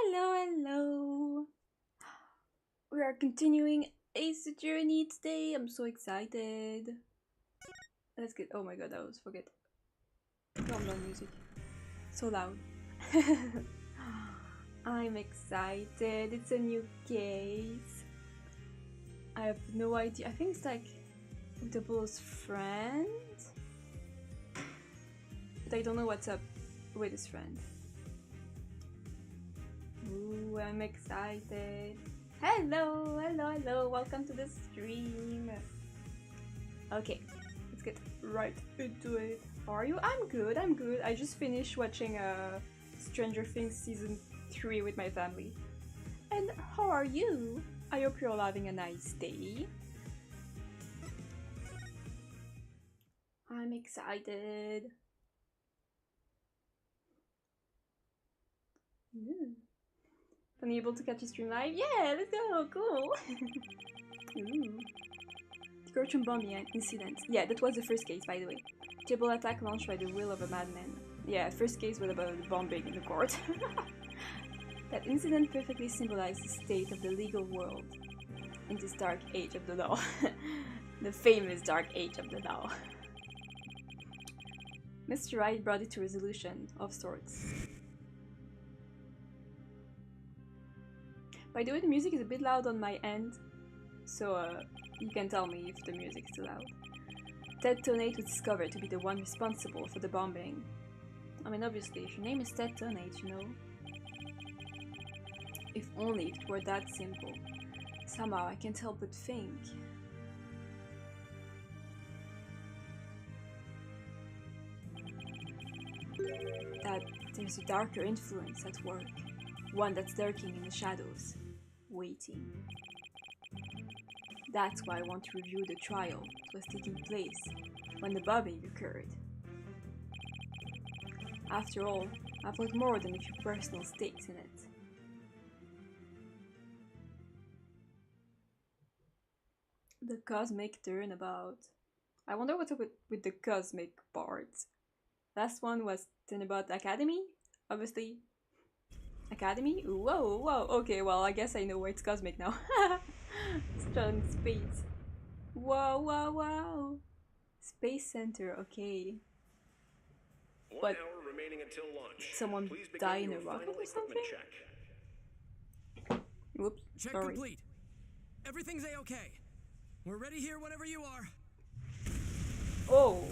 Hello, hello. We are continuing Ace Journey today. I'm so excited. Let's get. Oh my god, I always forget. Tumblr music. So loud. I'm excited. It's a new case. I have no idea. I think it's like Double's friend. But I don't know what's up with his friend. Ooh, I'm excited. Hello, hello, hello. Welcome to the stream. Okay, let's get right into it. How are you? I'm good, I'm good. I just finished watching Stranger Things season 3 with my family. And how are you? I hope you're all having a nice day. I'm excited. Unable to catch a stream live? Yeah, let's go, cool. Ooh. The courtroom bombing incident. Yeah, that was the first case, by the way. Table attack launched by the will of a madman. Yeah, first case was about bombing in the court. That incident perfectly symbolized the state of the legal world in this dark age of the law. The famous dark age of the law. Mr. Wright brought it to resolution of sorts. By the way, the music is a bit loud on my end, so you can tell me if the music is too loud. Ted Tonate was discovered to be the one responsible for the bombing. I mean, obviously, if your name is Ted Tonate, you know. If only it were that simple. Somehow I can't help but think. That there's a darker influence at work. One that's lurking in the shadows, waiting. That's why I want to review the trial that was taking place when the bombing occurred. After all, I've got more than a few personal stakes in it. The Cosmic Turnabout. I wonder what's up with the cosmic part. Last one was Turnabout Academy, obviously. Academy? Whoa, whoa, okay, well, I guess I know why it's cosmic now. Strong space. Wow, wow, wow. Space Center, okay. One hour remaining until launch. Someone die in a rocket or something? Check. Whoops, Check sorry. complete. Everything's a-okay. We're ready here whenever you are. Oh.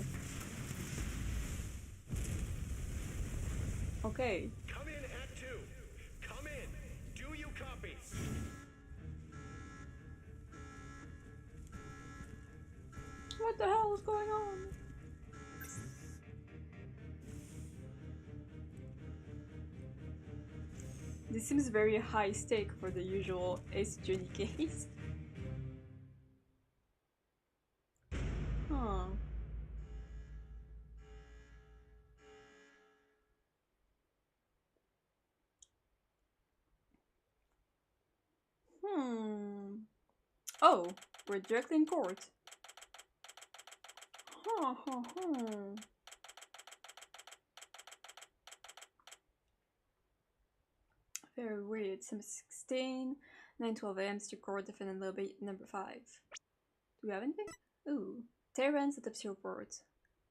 Okay. Come in at 2. Come in. Do you copy? What the hell is going on? This seems very high stake for the usual Ace Journey case. Huh. Oh, we're directly in court. Very weird. Some 16, 9:12 a.m. to court, defendant lobby number 5. Do we have anything? Ooh. Terrence at the report.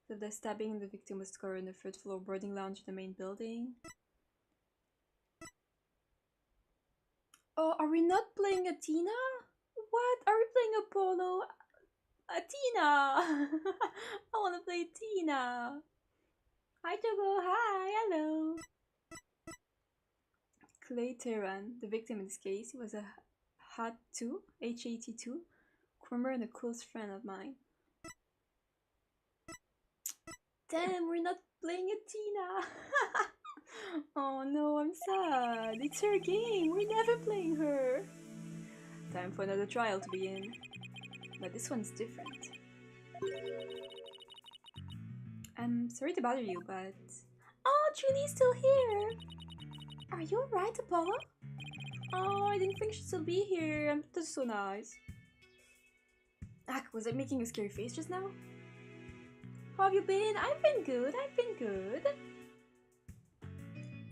The stabbing, the victim was discovered in the third floor boarding lounge in the main building. Oh, are we not playing Athena? What? Are we playing Apollo? Athena! I want to play Athena! Hi Togo, hi, hello! Clay Terran, the victim in this case, was a HAT2, H-A-T-2, crummer and a close friend of mine. Damn, we're not playing Athena! Oh no, I'm sad. It's her game. We're never playing her. Time for another trial to begin. But this one's different. I'm sorry to bother you, but... Oh, Julie's still here! Are you alright, Apollo? Oh, I didn't think she'd still be here. That's so nice. Was I making a scary face just now? How have you been? I've been good, I've been good.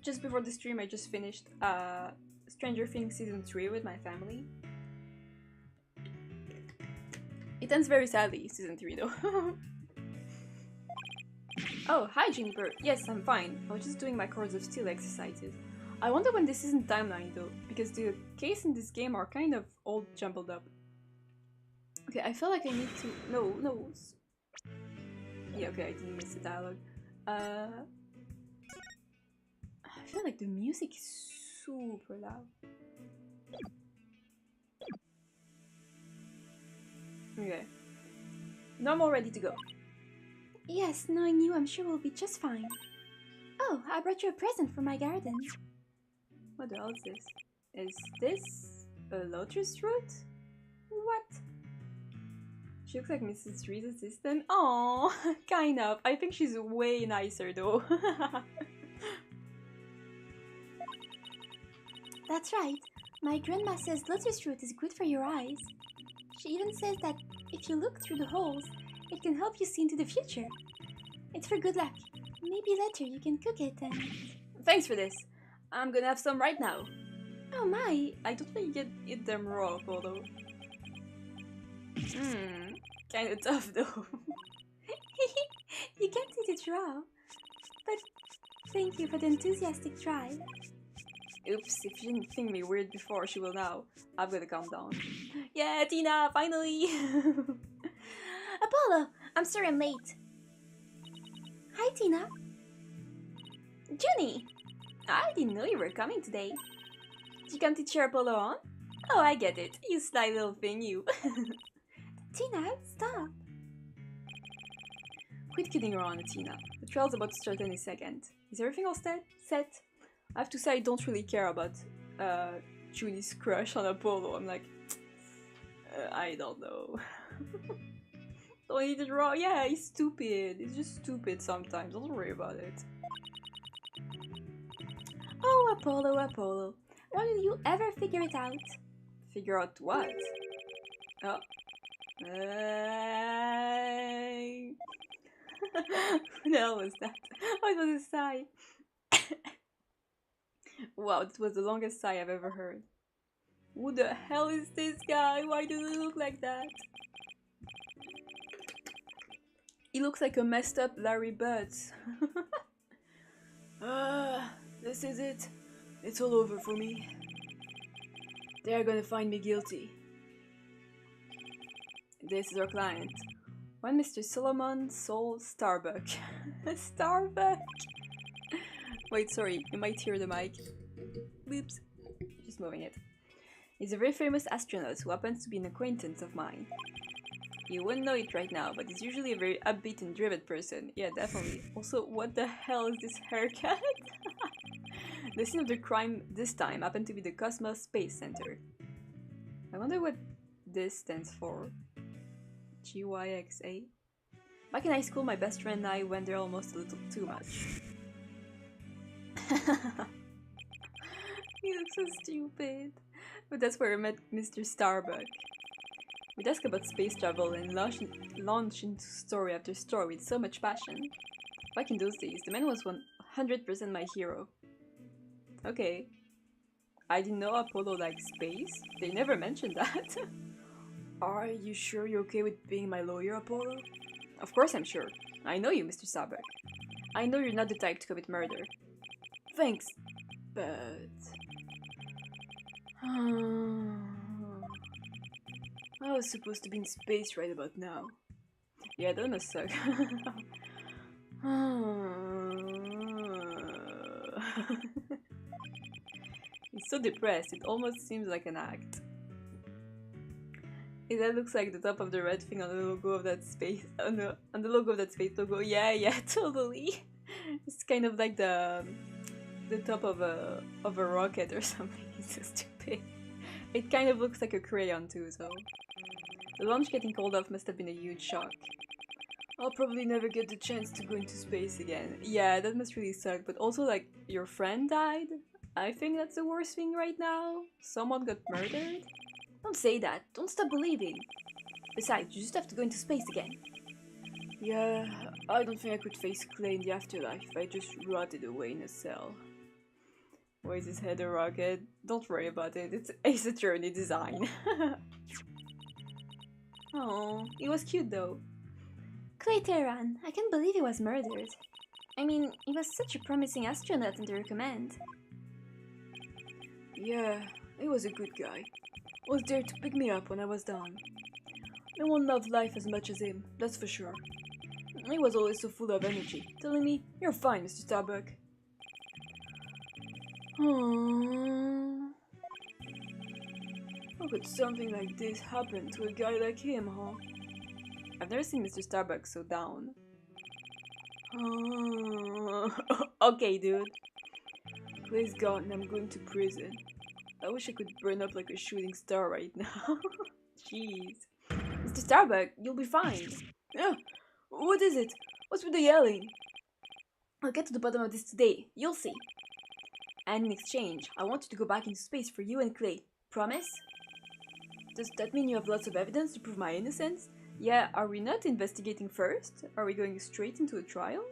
just before the stream, I just finished Stranger Things Season 3 with my family. It ends very sadly, Season 3 though. Oh, hi Juniper! Yes, I'm fine. I was just doing my Chords of Steel exercises. I wonder when this isn't timeline though, because the cases in this game are kind of all jumbled up. Okay, I feel like I need to... No. Yeah, okay, I didn't miss the dialogue. I feel like the music is super loud. Okay. Now I'm all ready to go. Yes, knowing you, I'm sure we'll be just fine. Oh, I brought you a present from my garden. What the hell is this? Is this a lotus root? What? She looks like Mrs. Reed's assistant. Oh, kind of. I think she's way nicer though. That's right. My grandma says lotus root is good for your eyes. She even says that if you look through the holes, it can help you see into the future. It's for good luck. Maybe later you can cook it and... Thanks for this. I'm gonna have some right now. Oh my, I don't think you can eat them raw, Polo. Kinda tough though. You can't eat it raw. But thank you for the enthusiastic try. Oops, if she didn't think me weird before, she will now. I'm gonna calm down. Yeah, Tina, finally! Apollo, I'm sorry I'm late. Hi, Tina. Junie! I didn't know you were coming today. Did you come to cheer Apollo on? Oh, I get it. You sly little thing, you. Tina, stop. Quit kidding around, Tina. The trial's about to start any second. Is everything all set? I have to say I don't really care about Junie's crush on Apollo. I'm like, I don't know. Don't eat it raw. Yeah, he's stupid. He's just stupid sometimes. Don't worry about it. Oh, Apollo. When will you ever figure it out? Figure out what? Oh. Who the hell was that? Oh, it was a sigh. Wow, this was the longest sigh I've ever heard. Who the hell is this guy? Why does he look like that? He looks like a messed up Larry Bird. This is it. It's all over for me. They're gonna find me guilty. This is our client. One Mr. Solomon Sol Starbuck. Starbuck? Wait, sorry, you might hear the mic. Whoops. Just moving it. He's a very famous astronaut who happens to be an acquaintance of mine. You wouldn't know it right now, but he's usually a very upbeat and driven person. Yeah, definitely. Also, what the hell is this haircut? The scene of the crime this time happened to be the Cosmos Space Center. I wonder what this stands for. GYXA? Back in high school, my best friend and I went there almost a little too much. He looks so stupid. But that's where I met Mr. Starbuck. We'd ask about space travel and launch into story after story with so much passion. Back in those days, the man was 100% my hero. Okay. I didn't know Apollo liked space. They never mentioned that. Are you sure you're okay with being my lawyer, Apollo? Of course I'm sure. I know you, Mr. Starbuck. I know you're not the type to commit murder. Thanks, but... I was supposed to be in space right about now. Yeah, that must suck. He's so depressed, it almost seems like an act. That looks like the top of the red thing on the logo of that space. On the logo of that space logo. Yeah, totally. It's kind of like the top of a rocket or something. It's so stupid. It kind of looks like a crayon too, so the launch getting called off must have been a huge shock. I'll probably never get the chance to go into space again. Yeah, that must really suck. But also, like, your friend died? I think that's the worst thing right now. Someone got murdered? Don't say that. Don't stop believing. Besides, you just have to go into space again. Yeah, I don't think I could face Clay in the afterlife if I just rotted away in a cell. Why is his head a rocket? Don't worry about it, it's Ace Attorney design. Oh, he was cute though. Clay Terran, I can't believe he was murdered. I mean, he was such a promising astronaut under your command. Yeah, he was a good guy. Was there to pick me up when I was down. No one loved life as much as him, that's for sure. He was always so full of energy, telling me, "You're fine, Mr. Starbuck." Aww. How could something like this happen to a guy like him, huh? I've never seen Mr. Starbuck so down. Okay, dude. Clay's gone and I'm going to prison. I wish I could burn up like a shooting star right now. Jeez. Mr. Starbuck, you'll be fine. Yeah. What is it? What's with the yelling? I'll get to the bottom of this today. You'll see. And in exchange, I want you to go back into space for you and Clay. Promise? Does that mean you have lots of evidence to prove my innocence? Yeah, are we not investigating first? Are we going straight into a trial?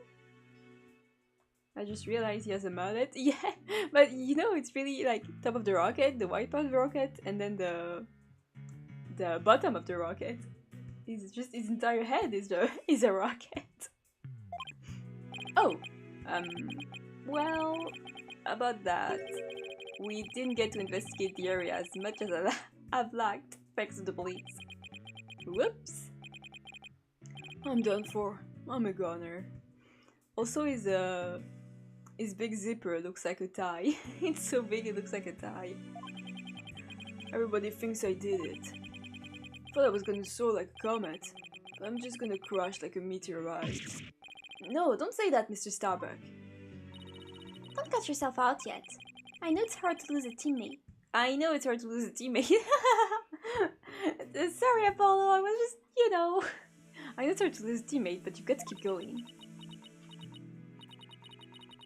I just realized he has a mallet. Yeah, but you know, it's really like top of the rocket, the white part of the rocket, and then the bottom of the rocket. He's just, his entire head is a rocket. Oh, well, about that, we didn't get to investigate the area as much as I've liked, thanks to the police. Whoops. I'm done for. I'm a goner. Also, his big zipper looks like a tie. It's so big it looks like a tie. Everybody thinks I did it. Thought I was gonna soar like a comet, but I'm just gonna crash like a meteorite. No, don't say that, Mr. Starbuck. Don't cut yourself out yet. I know it's hard to lose a teammate. I know it's hard to lose a teammate. Sorry, Apollo, I was just, you know. I know it's hard to lose a teammate, but you've got to keep going.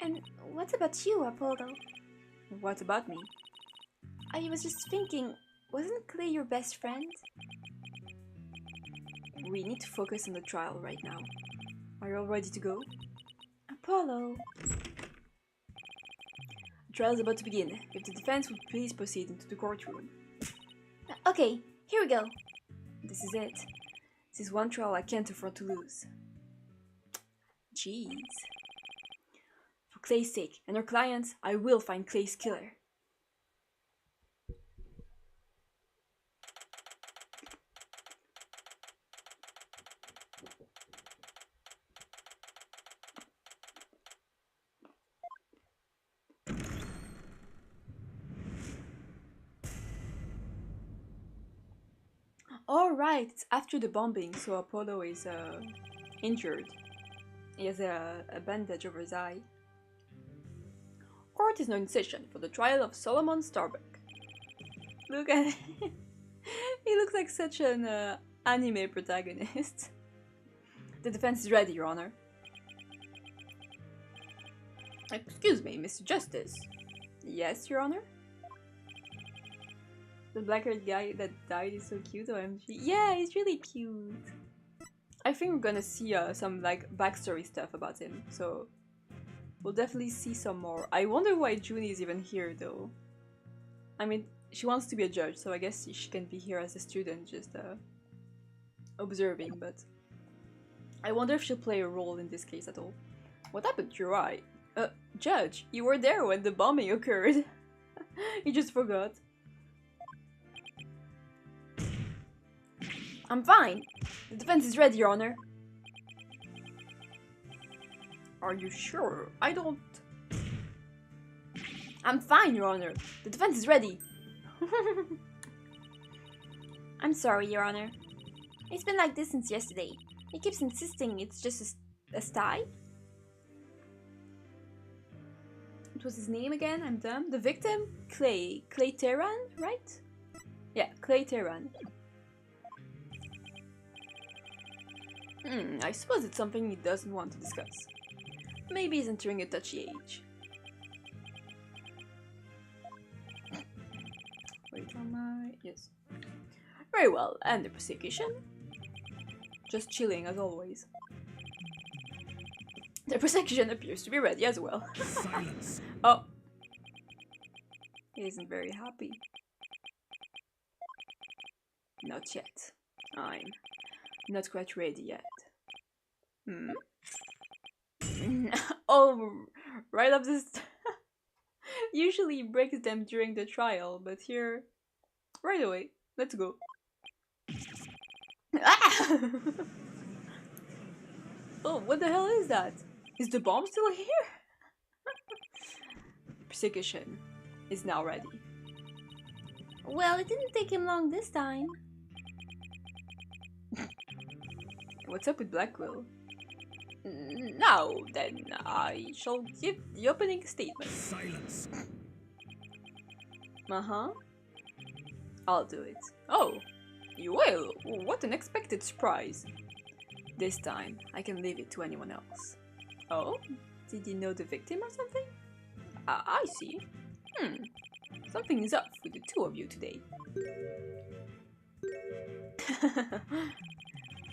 And what about you, Apollo? What about me? I was just thinking, wasn't Clay your best friend? We need to focus on the trial right now. Are you all ready to go? Apollo. The trial is about to begin. If the defense would please proceed into the courtroom. Okay, here we go. This is it. This is one trial I can't afford to lose. Jeez. For Clay's sake and our clients, I will find Clay's killer. Alright, it's after the bombing, so Apollo is injured. He has a bandage over his eye. Court is now in session for the trial of Solomon Starbuck. Look at him. He looks like such an anime protagonist. The defense is ready, Your Honor. Excuse me, Mr. Justice. Yes, Your Honor? The black-haired guy that died is so cute, OMG. Yeah, he's really cute. I think we're gonna see some like backstory stuff about him, so we'll definitely see some more. I wonder why Junie is even here though. I mean, she wants to be a judge, so I guess she can be here as a student, just observing, but I wonder if she'll play a role in this case at all. What happened to your eye? Judge, you were there when the bombing occurred. You just forgot. I'm fine. The defense is ready, Your Honor. Are you sure? I don't... I'm fine, Your Honor. The defense is ready. I'm sorry, Your Honor. It's been like this since yesterday. He keeps insisting it's just a sty. What was his name again? I'm dumb. The victim? Clay. Clay Terran, right? Yeah, Clay Terran. I suppose it's something he doesn't want to discuss. Maybe he's entering a touchy age. Wait on my... yes. Very well, and the prosecution? Just chilling as always. The prosecution appears to be ready as well. Silence. Oh. He isn't very happy. Not yet. I'm not quite ready yet. Hmm? Oh, right off this. Usually he breaks them during the trial, but here, right away. Let's go. Ah! Oh, what the hell is that? Is the bomb still here? Persecution is now ready. Well, it didn't take him long this time. What's up with Blackwell? Now, then, I shall give the opening statement. Silence. Uh-huh. I'll do it. Oh, you will? What an unexpected surprise. This time, I can leave it to anyone else. Oh? Did you know the victim or something? I see. Something is up with the two of you today.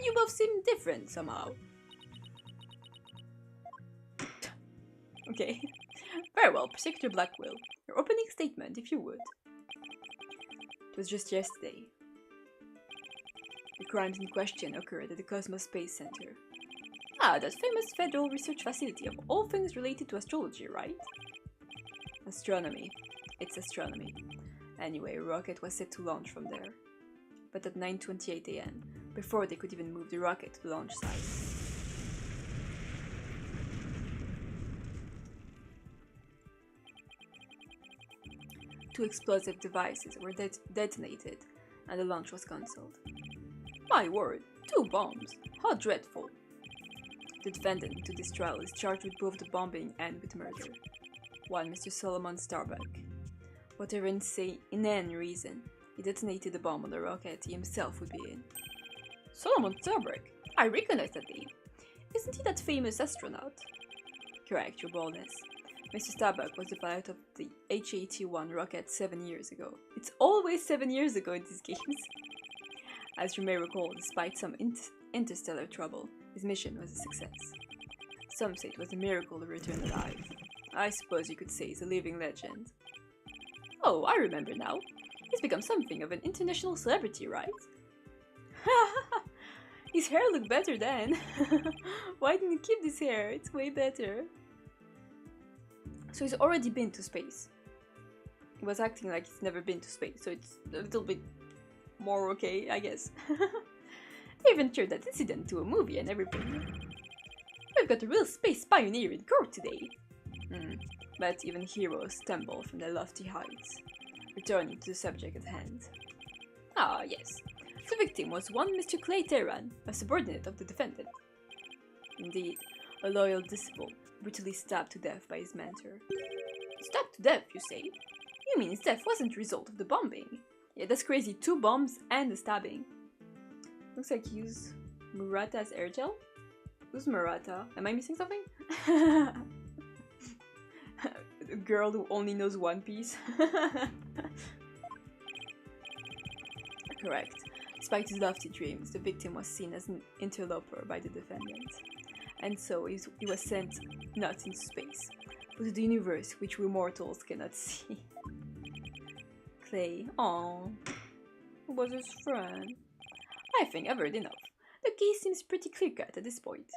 You both seem different somehow. Okay. Very well, Prosecutor Blackwell. Your opening statement, if you would. It was just yesterday. The crimes in question occurred at the Cosmos Space Center. Ah, that famous federal research facility of all things related to astrology, right? Astronomy. It's astronomy. Anyway, a rocket was set to launch from there. But at 9:28 AM, before they could even move the rocket to the launch site. Two explosive devices were detonated, and the launch was cancelled. My word, 2 bombs! How dreadful! The defendant to this trial is charged with both the bombing and with murder. One Mr. Solomon Starbuck. Whatever inane reason, he detonated the bomb on the rocket he himself would be in. Solomon Starbuck? I recognize that name. Isn't he that famous astronaut? Correct, your boldness. Mr. Starbuck was the pilot of the HAT-1 rocket 7 years ago. It's always 7 years ago in these games. As you may recall, despite some interstellar trouble, his mission was a success. Some say it was a miracle to return alive. I suppose you could say he's a living legend. Oh, I remember now. He's become something of an international celebrity, right? His hair looked better then. Why didn't he keep this hair? It's way better. So he's already been to space. He was acting like he's never been to space, so it's a little bit more okay, I guess. They even turned that incident to a movie and everything. We've got a real space pioneer in court today. But even heroes stumble from their lofty heights. Returning to the subject at hand. Ah, yes. The victim was one Mr. Clay Terran, a subordinate of the defendant. Indeed, a loyal disciple, brutally stabbed to death by his mentor. Stabbed to death, you say? You mean his death wasn't a result of the bombing? Yeah, that's crazy. 2 bombs and a stabbing. Looks like he used Murata as air gel? Who's Murata? Am I missing something? A girl who only knows One Piece. Correct. Despite his lofty dreams, the victim was seen as an interloper by the defendant. And so he was sent not into space, but to the universe which we mortals cannot see. Clay, aww, who was his friend? I think I've heard enough. The case seems pretty clear-cut at this point.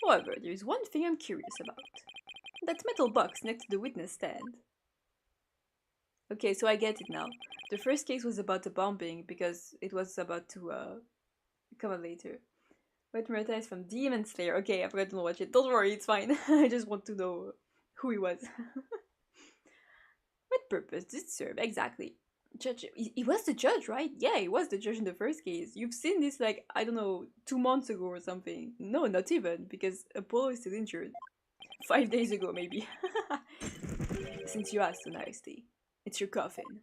However, there is one thing I'm curious about. That metal box next to the witness stand. Okay, so I get it now. The first case was about the bombing because it was about to come up later. White Murata is from Demon Slayer. Okay, I forgot to watch it. Don't worry, it's fine. I just want to know who he was. What purpose did it serve exactly? Judge, he was the judge, right? Yeah, he was the judge in the first case. You've seen this like, I don't know, 2 months ago or something. No, not even, because Apollo is still injured. 5 days ago, maybe. Since you asked so nicely, it's your coffin.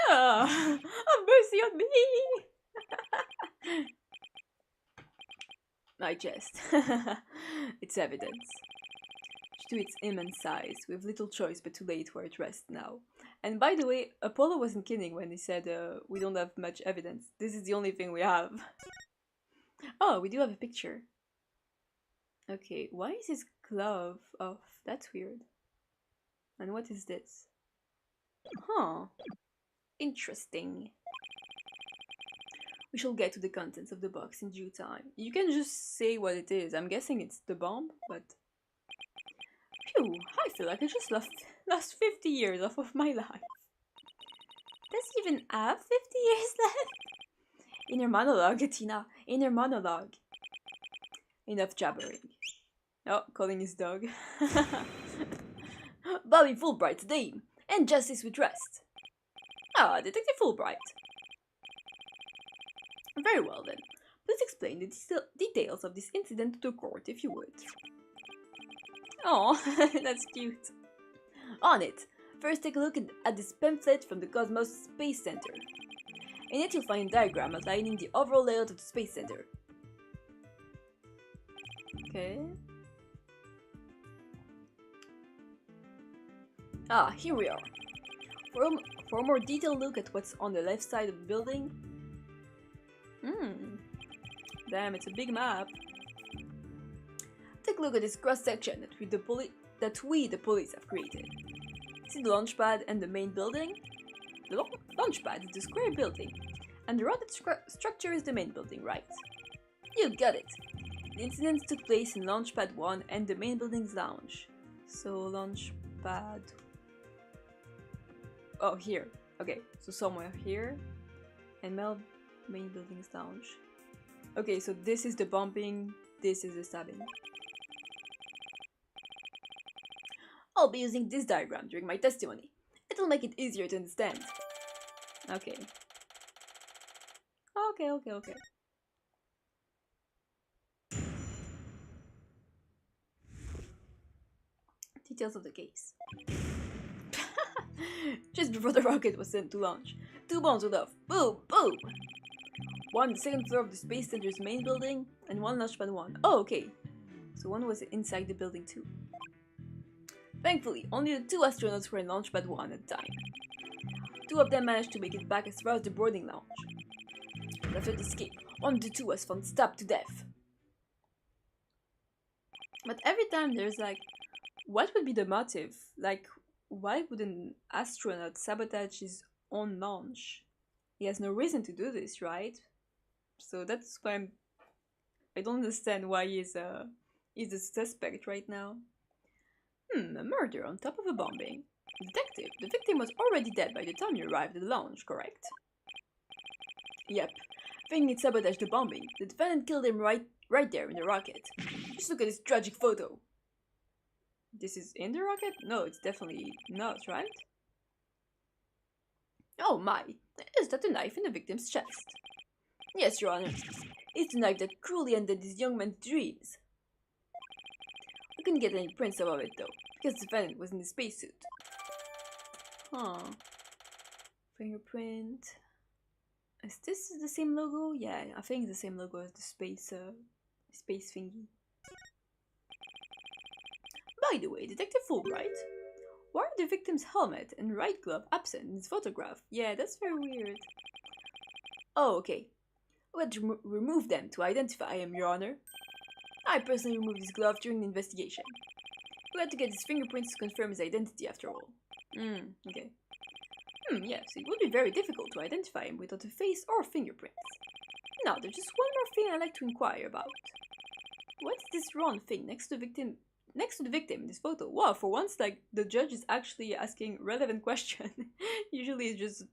Ah, have mercy on me! I jest. It's evidence. To its immense size, we have little choice but to lay it where it rests now. And by the way, Apollo wasn't kidding when he said we don't have much evidence. This is the only thing we have. Oh, we do have a picture. Okay, why is his glove off? That's weird. And what is this? Huh. Interesting. We shall get to the contents of the box in due time. You can just say what it is. I'm guessing it's the bomb, but... Phew, I feel like I just lost 50 years off of my life. Does he even have 50 years left? Inner monologue, Tina. Inner monologue. Enough jabbering. Oh, calling his dog. Bobby Fulbright's name, and justice with rest. Ah, Detective Fulbright. Very well then. Please explain the details of this incident to the court, if you would. Oh, that's cute. On it, first take a look at this pamphlet from the Cosmos Space Center. In it you'll find a diagram outlining the overall layout of the Space Center. Okay. Ah, here we are. For a more detailed look at what's on the left side of the building. Damn, it's a big map. Take a look at this cross-section that we, the police, have created. See the launch pad and the main building? The launch pad is the square building, and the rounded structure is the main building, right? You got it! The incident took place in launch pad 1 and the main building's lounge. So, launch pad... Oh, here. Okay, so somewhere here. And main building's lounge. Okay, so this is the bombing, this is the stabbing. I'll be using this diagram during my testimony. It'll make it easier to understand. Okay. Okay. Details of the case. Just before the rocket was sent to launch, 2 bombs went off. Boom! Boom! One on the second floor of the Space Center's main building, and one launch pad 1. Oh, okay. So one was inside the building too. Thankfully, only the 2 astronauts were in launch pad 1 at the time. 2 of them managed to make it back as far as the boarding lounge. But after the escape, one of the 2 was found stabbed to death. But every time there's like, what would be the motive? Like, why would an astronaut sabotage his own launch? He has no reason to do this, right? So that's why I don't understand why he's a suspect right now. A murder on top of a bombing. Detective, the victim was already dead by the time you arrived at the lounge, correct? Yep. Thinking it sabotaged the bombing, the defendant killed him right there in the rocket. Just look at this tragic photo. This is in the rocket? No, it's definitely not, right? Oh my, is that the knife in the victim's chest? Yes, Your Honor. It's the knife that cruelly ended this young man's dreams. We couldn't get any prints about it though, because the defendant was in the spacesuit. Huh. Fingerprint. Is this the same logo? Yeah, I think it's the same logo as the space thingy. By the way, Detective Fulbright, why are the victim's helmet and right glove absent in this photograph? Yeah, that's very weird. Oh, okay. We had to remove them to identify him, Your Honor. I personally removed his glove during the investigation. We had to get his fingerprints to confirm his identity after all. Okay. Yes, it would be very difficult to identify him without a face or fingerprints. Now, there's just one more thing I'd like to inquire about. What's this round thing next to the victim in this photo? Wow, for once, like, the judge is actually asking relevant questions. Usually it's just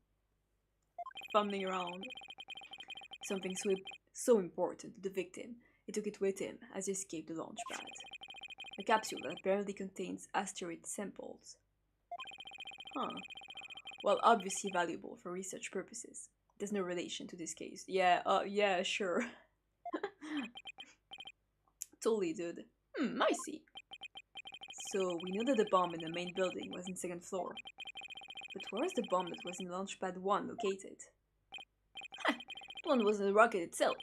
fumbling around. Something so important to the victim, he took it with him as he escaped the launch pad. A capsule that apparently contains asteroid samples. Huh. Well, obviously valuable for research purposes. There's no relation to this case. Yeah, sure. Totally, dude. I see. So, we knew that the bomb in the main building was in the second floor. But where is the bomb that was in launch pad 1 located? The one was in the rocket itself.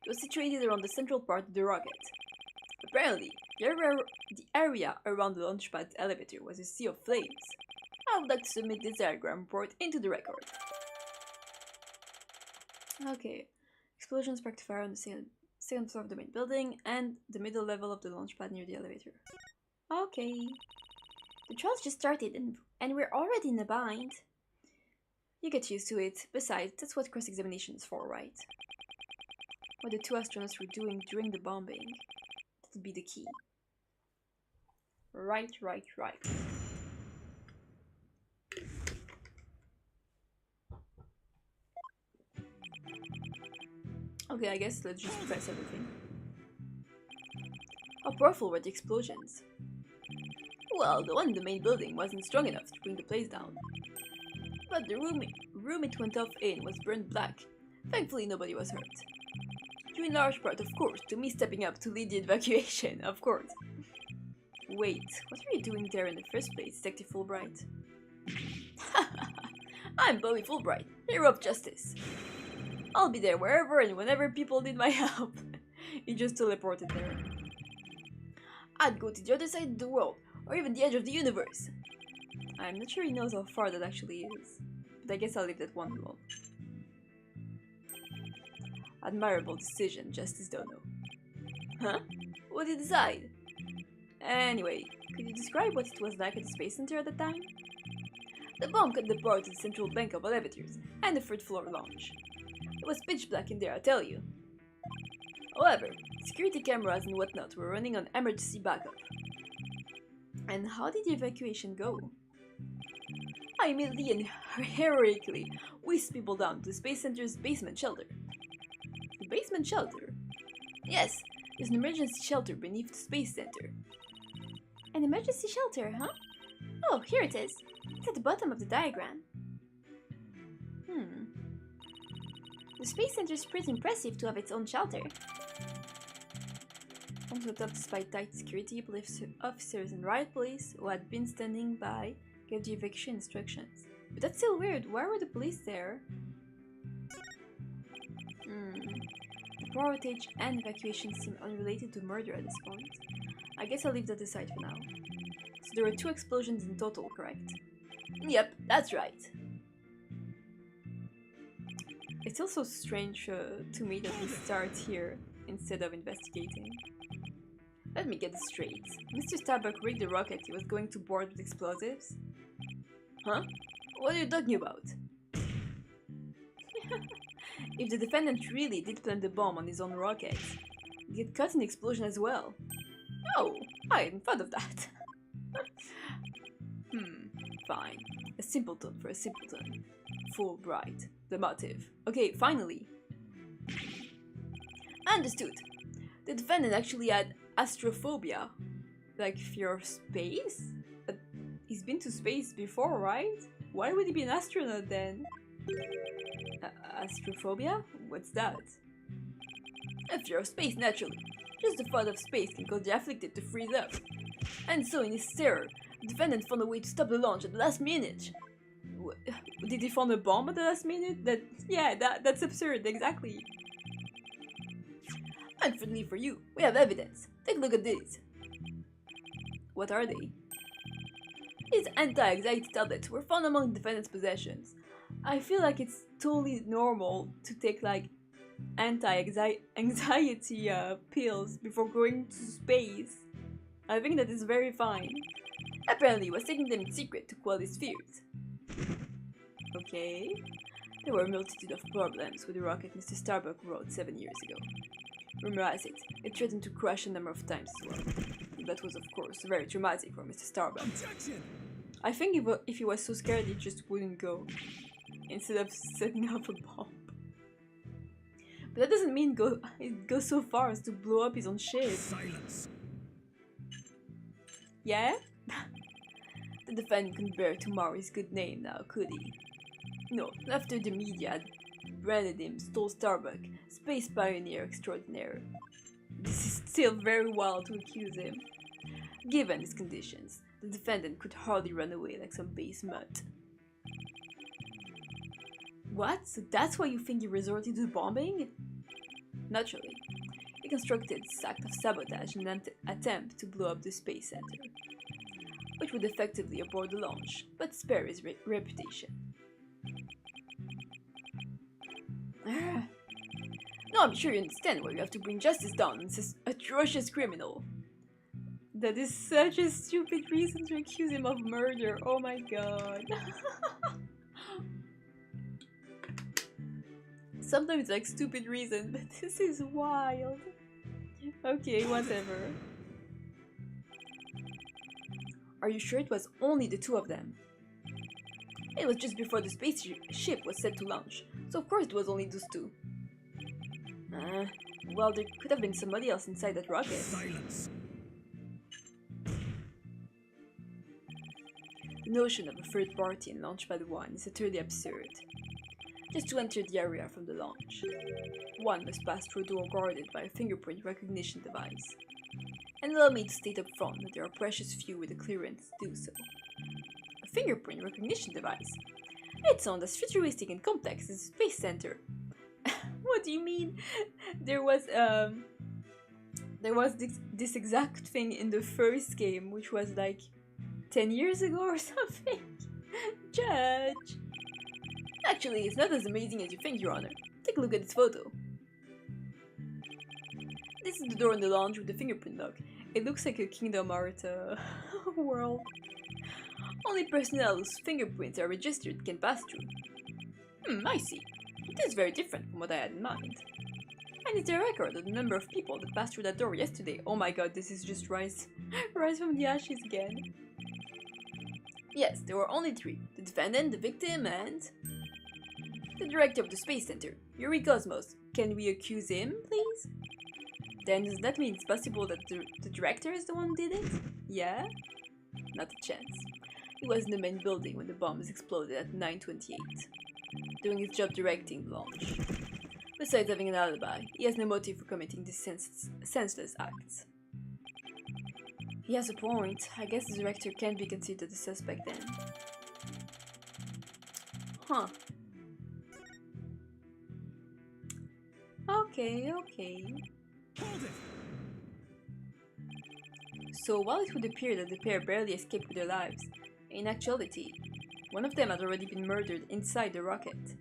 It was situated around the central part of the rocket. Apparently, the area around the launch pad elevator was a sea of flames. I would like to submit this diagram report into the record. Okay. Explosion sparked fire on the second floor of the main building and the middle level of the launch pad near the elevator. Okay. The trials just started and And we're already in a bind. You get used to it. Besides, that's what cross-examination is for, right? What the two astronauts were doing during the bombing. That'll be the key. Right. Okay, I guess let's just press everything. How powerful were the explosions? Well, the one in the main building wasn't strong enough to bring the place down. But the room it went off in was burned black. Thankfully, nobody was hurt. Due in large part, of course, to me stepping up to lead the evacuation, of course. Wait, what were you doing there in the first place, Detective Fulbright? I'm Bobby Fulbright, hero of justice. I'll be there wherever and whenever people need my help. He just teleported there. I'd go to the other side of the world, or even the edge of the universe. I'm not sure he knows how far that actually is, but I guess I'll leave that one alone. Admirable decision, Justice Dono. Huh? What did you decide? Anyway, could you describe what it was like at the Space Center at the time? The bomb cut the power to the central bank of elevators and the third floor lounge. It was pitch black in there, I tell you. However, security cameras and whatnot were running on emergency backup. And how did the evacuation go? I immediately and heroically whisked people down to the Space Center's basement shelter. The basement shelter? Yes, there's an emergency shelter beneath the Space Center. An emergency shelter, huh? Oh, here it is. It's at the bottom of the diagram. The Space Center is pretty impressive to have its own shelter. On the top, despite tight security, police officers and riot police who had been standing by gave the evacuation instructions. But that's still weird. Why were the police there? The power outage and evacuation seem unrelated to murder at this point. I guess I'll leave that aside for now. So there were 2 explosions in total, correct? Yep, that's right. It's also strange to me that we start here instead of investigating. Let me get this straight. Mr. Starbuck rigged the rocket he was going to board with explosives? Huh? What are you talking about? If the defendant really did plant the bomb on his own rocket, he'd get caught in the explosion as well. Oh, I hadn't thought of that. Fine. A simpleton for a simpleton. Fulbright. The motive. Okay, finally. Understood. The defendant actually had astrophobia. Like fear of space? He's been to space before, right? Why would he be an astronaut then? Astrophobia? What's that? A fear of space, naturally. Just the thought of space can cause the afflicted to freeze up. And so, in his terror, the defendant found a way to stop the launch at the last minute. Did he find a bomb at the last minute? That's absurd, exactly. Unfortunately for you, we have evidence. Take a look at these. What are they? These anti-anxiety tablets were found among the defendant's possessions. I feel like it's totally normal to take like anti-anxiety pills before going to space. I think that is very fine. Apparently he was taking them in secret to quell his fears. Okay. There were a multitude of problems with the rocket Mr. Starbuck wrote 7 years ago. Rumor has it threatened to crash a number of times as well. That was of course very traumatic for Mr. Starbuck. I think if he was so scared he just wouldn't go, instead of setting up a bomb. But that doesn't mean go so far as to blow up his own ship. Silence. Yeah? The defendant couldn't bear to mar his good name now, could he? No, after the media had branded him Stole Starbuck, space pioneer extraordinaire. This is still very wild to accuse him. Given his conditions, the defendant could hardly run away like some base mutt. What? So that's why you think he resorted to bombing? Naturally. He constructed this act of sabotage in an attempt to blow up the Space Center, which would effectively abort the launch, but spare his reputation. Now I'm sure you understand why you have to bring justice down on this atrocious criminal. That is such a stupid reason to accuse him of murder. Oh my god. Sometimes like stupid reason, but this is wild. Okay, whatever. Are you sure it was only the two of them? It was just before the spaceship was set to launch, so of course it was only those two. Well, there could have been somebody else inside that rocket. Silence. The notion of a third party in Launchpad 1 is utterly absurd. Just to enter the area from the launch, one must pass through a door guarded by a fingerprint recognition device. And allow me to state up front that there are precious few with the clearance to do so. A fingerprint recognition device? It sounds as futuristic and complex as a space center. What do you mean? There was this exact thing in the first game, which was like 10 years ago or something. Judge. Actually, it's not as amazing as you think, Your Honor. Take a look at this photo. This is the door in the lounge with the fingerprint lock. It looks like a Kingdom Hearts world. Only personnel whose fingerprints are registered can pass through. I see. It is very different from what I had in mind. And it's a record of the number of people that passed through that door yesterday. Oh my god, this is just rise from the ashes again. Yes, there were only three. The defendant, the victim, and the director of the Space Center, Yuri Cosmos. Can we accuse him, please? Then does that mean it's possible that the director is the one who did it? Yeah? Not a chance. He was in the main building when the bombs exploded at 9:28, doing his job directing the launch. Besides having an alibi, he has no motive for committing these senseless acts. He has a point. I guess the director can't be considered a suspect then. Huh. Okay. Hold it! So while it would appear that the pair barely escaped with their lives, in actuality, one of them had already been murdered inside the rocket.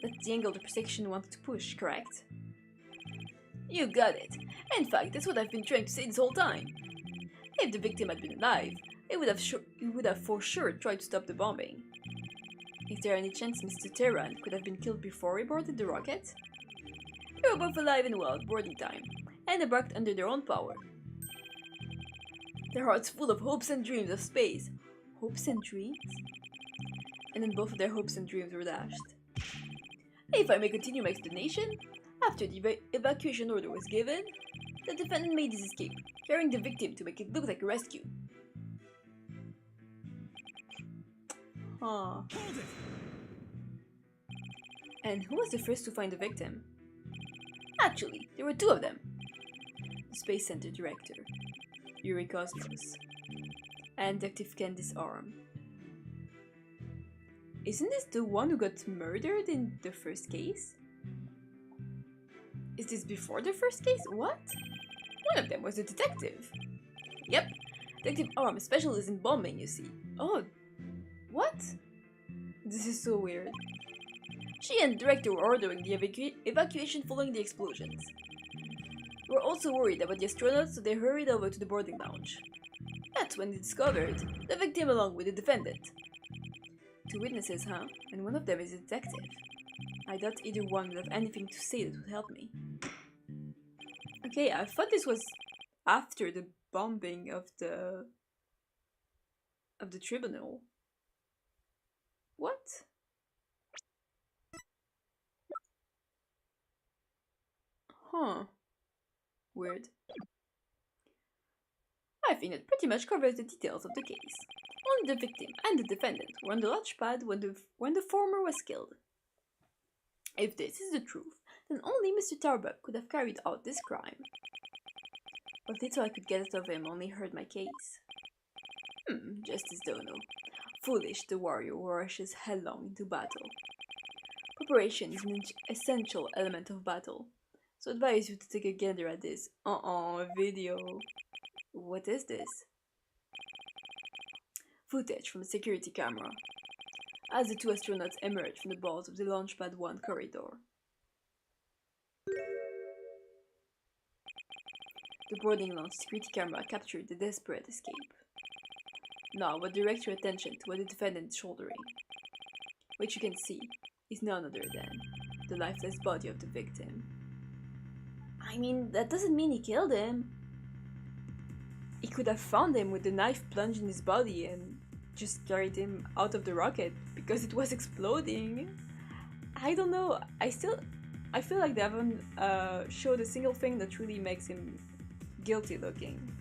That's the angle the prosecution wanted to push, correct? You got it. In fact, that's what I've been trying to say this whole time. If the victim had been alive, he would have for sure tried to stop the bombing. Is there any chance Mr. Terran could have been killed before he boarded the rocket? They were both alive and well at boarding time, and embarked under their own power. Their hearts full of hopes and dreams of space. Hopes and dreams? And then both of their hopes and dreams were dashed. If I may continue my explanation, after the evacuation order was given, the defendant made his escape, carrying the victim to make it look like a rescue. Huh. Hold it! And who was the first to find the victim? Actually, there were two of them. The Space Center director, Yuri Cosmos, and Detective Candice Arm. Isn't this the one who got murdered in the first case? Is this before the first case? What? One of them was a detective. Yep, Detective Arm specializes in bombing, you see. Oh, what? This is so weird. She and the director were ordering the evacuation following the explosions. They were also worried about the astronauts, so they hurried over to the boarding lounge. That's when they discovered the victim along with the defendant. Two witnesses, huh? And one of them is a detective. I doubt either one would have anything to say that would help me. Okay, I thought this was after the bombing of the tribunal. What? Huh. Weird. I think it pretty much covers the details of the case. Only the victim and the defendant were on the launch pad when the former was killed. If this is the truth, then only Mr. Tarbuck could have carried out this crime. What little I could get out of him only hurt my case. Justice Dono. Foolish the warrior who rushes headlong into battle. Preparation is an essential element of battle, so I advise you to take a gander at this video. What is this? Footage from a security camera as the two astronauts emerge from the balls of the Launchpad 1 corridor. The boarding lounge security camera captured the desperate escape. Now, what directs your attention to what the defendant is shouldering? Which you can see is none other than the lifeless body of the victim. I mean, that doesn't mean he killed him. He could have found him with the knife plunged in his body and just carried him out of the rocket because it was exploding. I don't know. I feel like they haven't showed a single thing that really makes him guilty looking.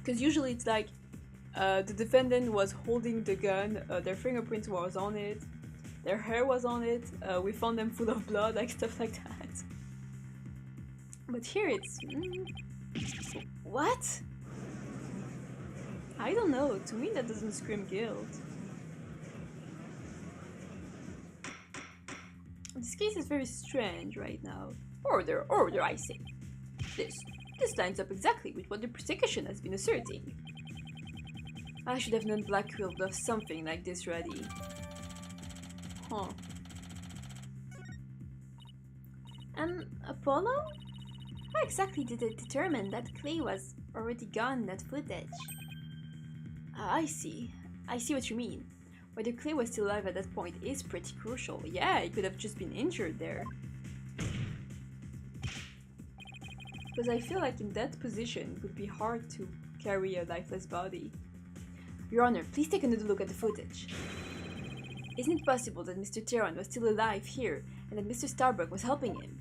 Because usually it's like the defendant was holding the gun, their fingerprints was on it, their hair was on it, we found them full of blood, like stuff like that. But here it's... what? I don't know, to me that doesn't scream guilt. This case is very strange right now. Order, order, I say. This lines up exactly with what the prosecution has been asserting. I should have known Blackwell would have something like this ready. Huh. Apollo? How exactly did it determine that Clay was already gone in that footage? I see what you mean. Whether Clay was still alive at that point is pretty crucial. Yeah, he could have just been injured there. Because I feel like in that position it would be hard to carry a lifeless body. Your Honor, please take another look at the footage. Isn't it possible that Mr. Theron was still alive here and that Mr. Starbuck was helping him?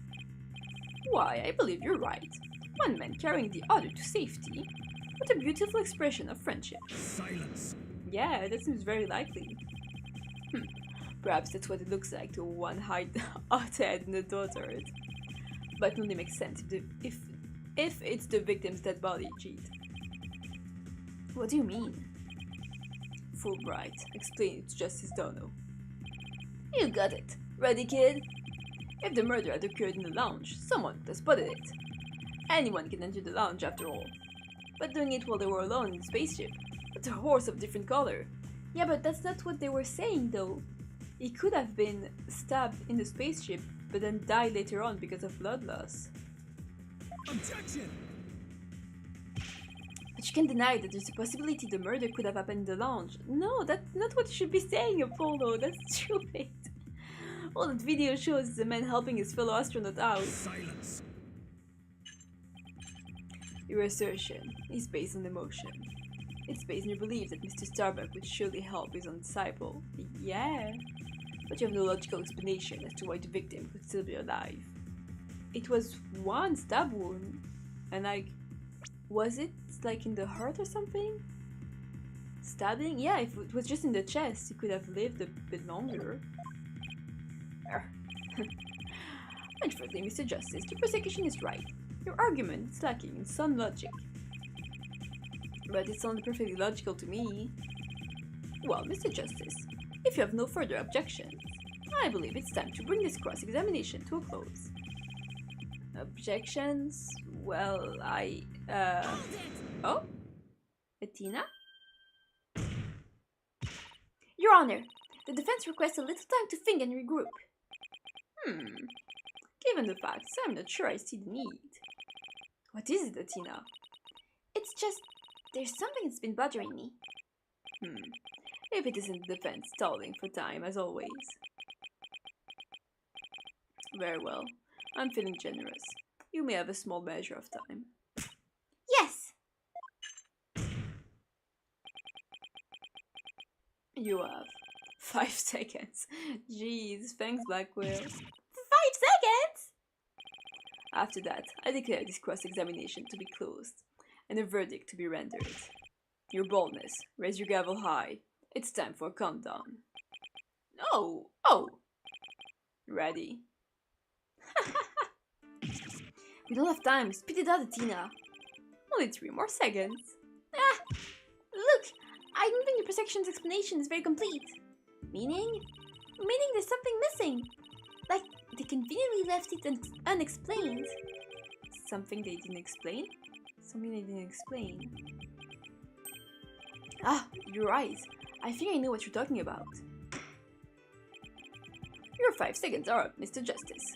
Why, I believe you're right. One man carrying the other to safety. What a beautiful expression of friendship. Silence. Yeah, that seems very likely. Perhaps that's what it looks like to one hide head in the dotard. But it only makes sense if it's the victim's dead body, cheat. What do you mean? Fulbright, explain it to Justice Dono. You got it. Ready, kid? If the murder had occurred in the lounge, someone would have spotted it. Anyone can enter the lounge after all. But doing it while they were alone in the spaceship, that's a horse of different color. Yeah, but that's not what they were saying though. He could have been stabbed in the spaceship, but then died later on because of blood loss. Objection! But you can't deny that there's a possibility the murder could have happened in the lounge. No, that's not what you should be saying, Apollo. That's stupid. All that video shows is a man helping his fellow astronaut out. Silence. Your assertion is based on emotion. It's based on your belief that Mr. Starbuck would surely help his own disciple. Yeah, but you have no logical explanation as to why the victim could still be alive. It was one stab wound, and was it like in the heart or something? Stabbing? Yeah, if it was just in the chest, he could have lived a bit longer. Unfortunately, Mr. Justice, the prosecution is right. Your argument is lacking in some logic. But it sounded perfectly logical to me. Well, Mr. Justice, if you have no further objections, I believe it's time to bring this cross-examination to a close. Objections? Well, Oh? Bettina? Your Honor, the defense requests a little time to think and regroup. Given the facts, I'm not sure I see the need. What is it, Bettina? It's just, there's something that's been bothering me. If it isn't the defense stalling for time, as always. Very well. I'm feeling generous. You may have a small measure of time. Yes! You have 5 seconds. Jeez, thanks, Blackwell. 5 seconds? After that, I declare this cross-examination to be closed, and a verdict to be rendered. Your boldness, raise your gavel high. It's time for a countdown. Oh! Ready? We don't have time. Spit it out, Tina. Only 3 more seconds. Look! I don't think the prosection's explanation is very complete. Meaning? Meaning there's something missing. Like, they conveniently left it unexplained. Something they didn't explain? Something they didn't explain. Your eyes. I think I know what you're talking about. Your 5 seconds are up, Mr. Justice.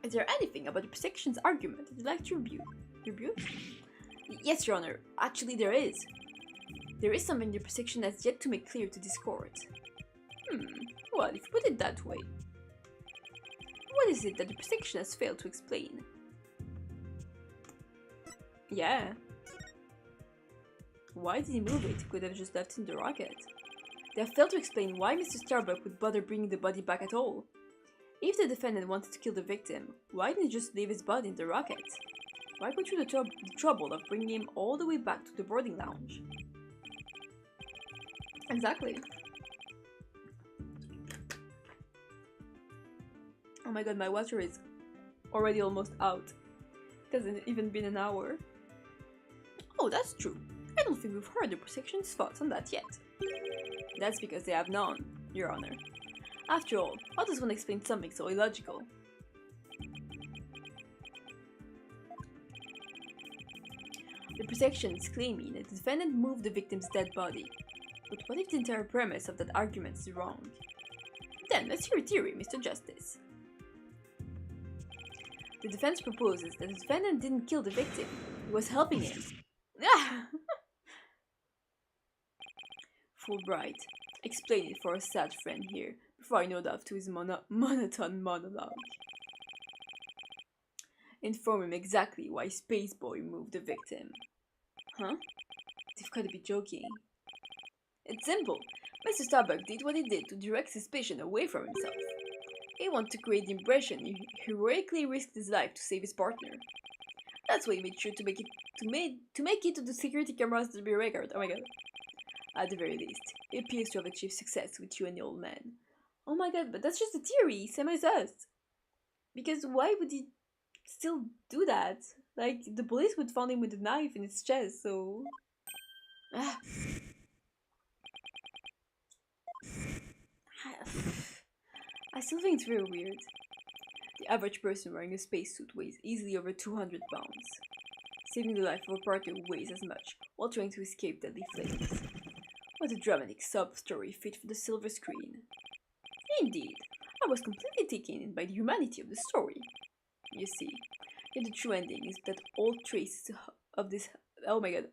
Is there anything about the prosecution's argument that you'd like to review? Yes, Your Honor. Actually, there is. There is something the prosecution has yet to make clear to this court. Well, if you put it that way. What is it that the prosecution has failed to explain? Yeah. Why did he move it? He could have just left it in the rocket. They have failed to explain why Mr. Starbuck would bother bringing the body back at all. If the defendant wanted to kill the victim, why didn't he just leave his body in the rocket? Why go through the trouble of bringing him all the way back to the boarding lounge? Exactly. Oh my god, my water is already almost out. It hasn't even been an hour. Oh, that's true. I don't think we've heard the prosecution's thoughts on that yet. That's because they have none, Your Honor. After all, how does one explain something so illogical? The prosecution is claiming that the defendant moved the victim's dead body. But what if the entire premise of that argument is wrong? Then let's hear your theory, Mr. Justice. The defense proposes that the defendant didn't kill the victim, he was helping him. Fulbright, explain it for a sad friend here, before I nod off to his monotone monologue. Inform him exactly why Spaceboy moved the victim. Huh? They've gotta be joking. It's simple. Mr. Starbuck did what he did to direct suspicion away from himself. He wanted to create the impression he heroically risked his life to save his partner. That's why he made sure to make it to the security cameras to be a record. Oh my god. At the very least, he appears to have achieved success with you and the old man. Oh my god, but that's just a theory, same as us. Because why would he still do that? Like, the police would find him with a knife in his chest, so... I still think it's very weird. The average person wearing a spacesuit weighs easily over 200 pounds. Saving the life of a partner who weighs as much, while trying to escape deadly flames. What a dramatic sub-story fit for the silver screen. Indeed, I was completely taken in by the humanity of the story. You see, yet the true ending is that all traces of this... Oh my god.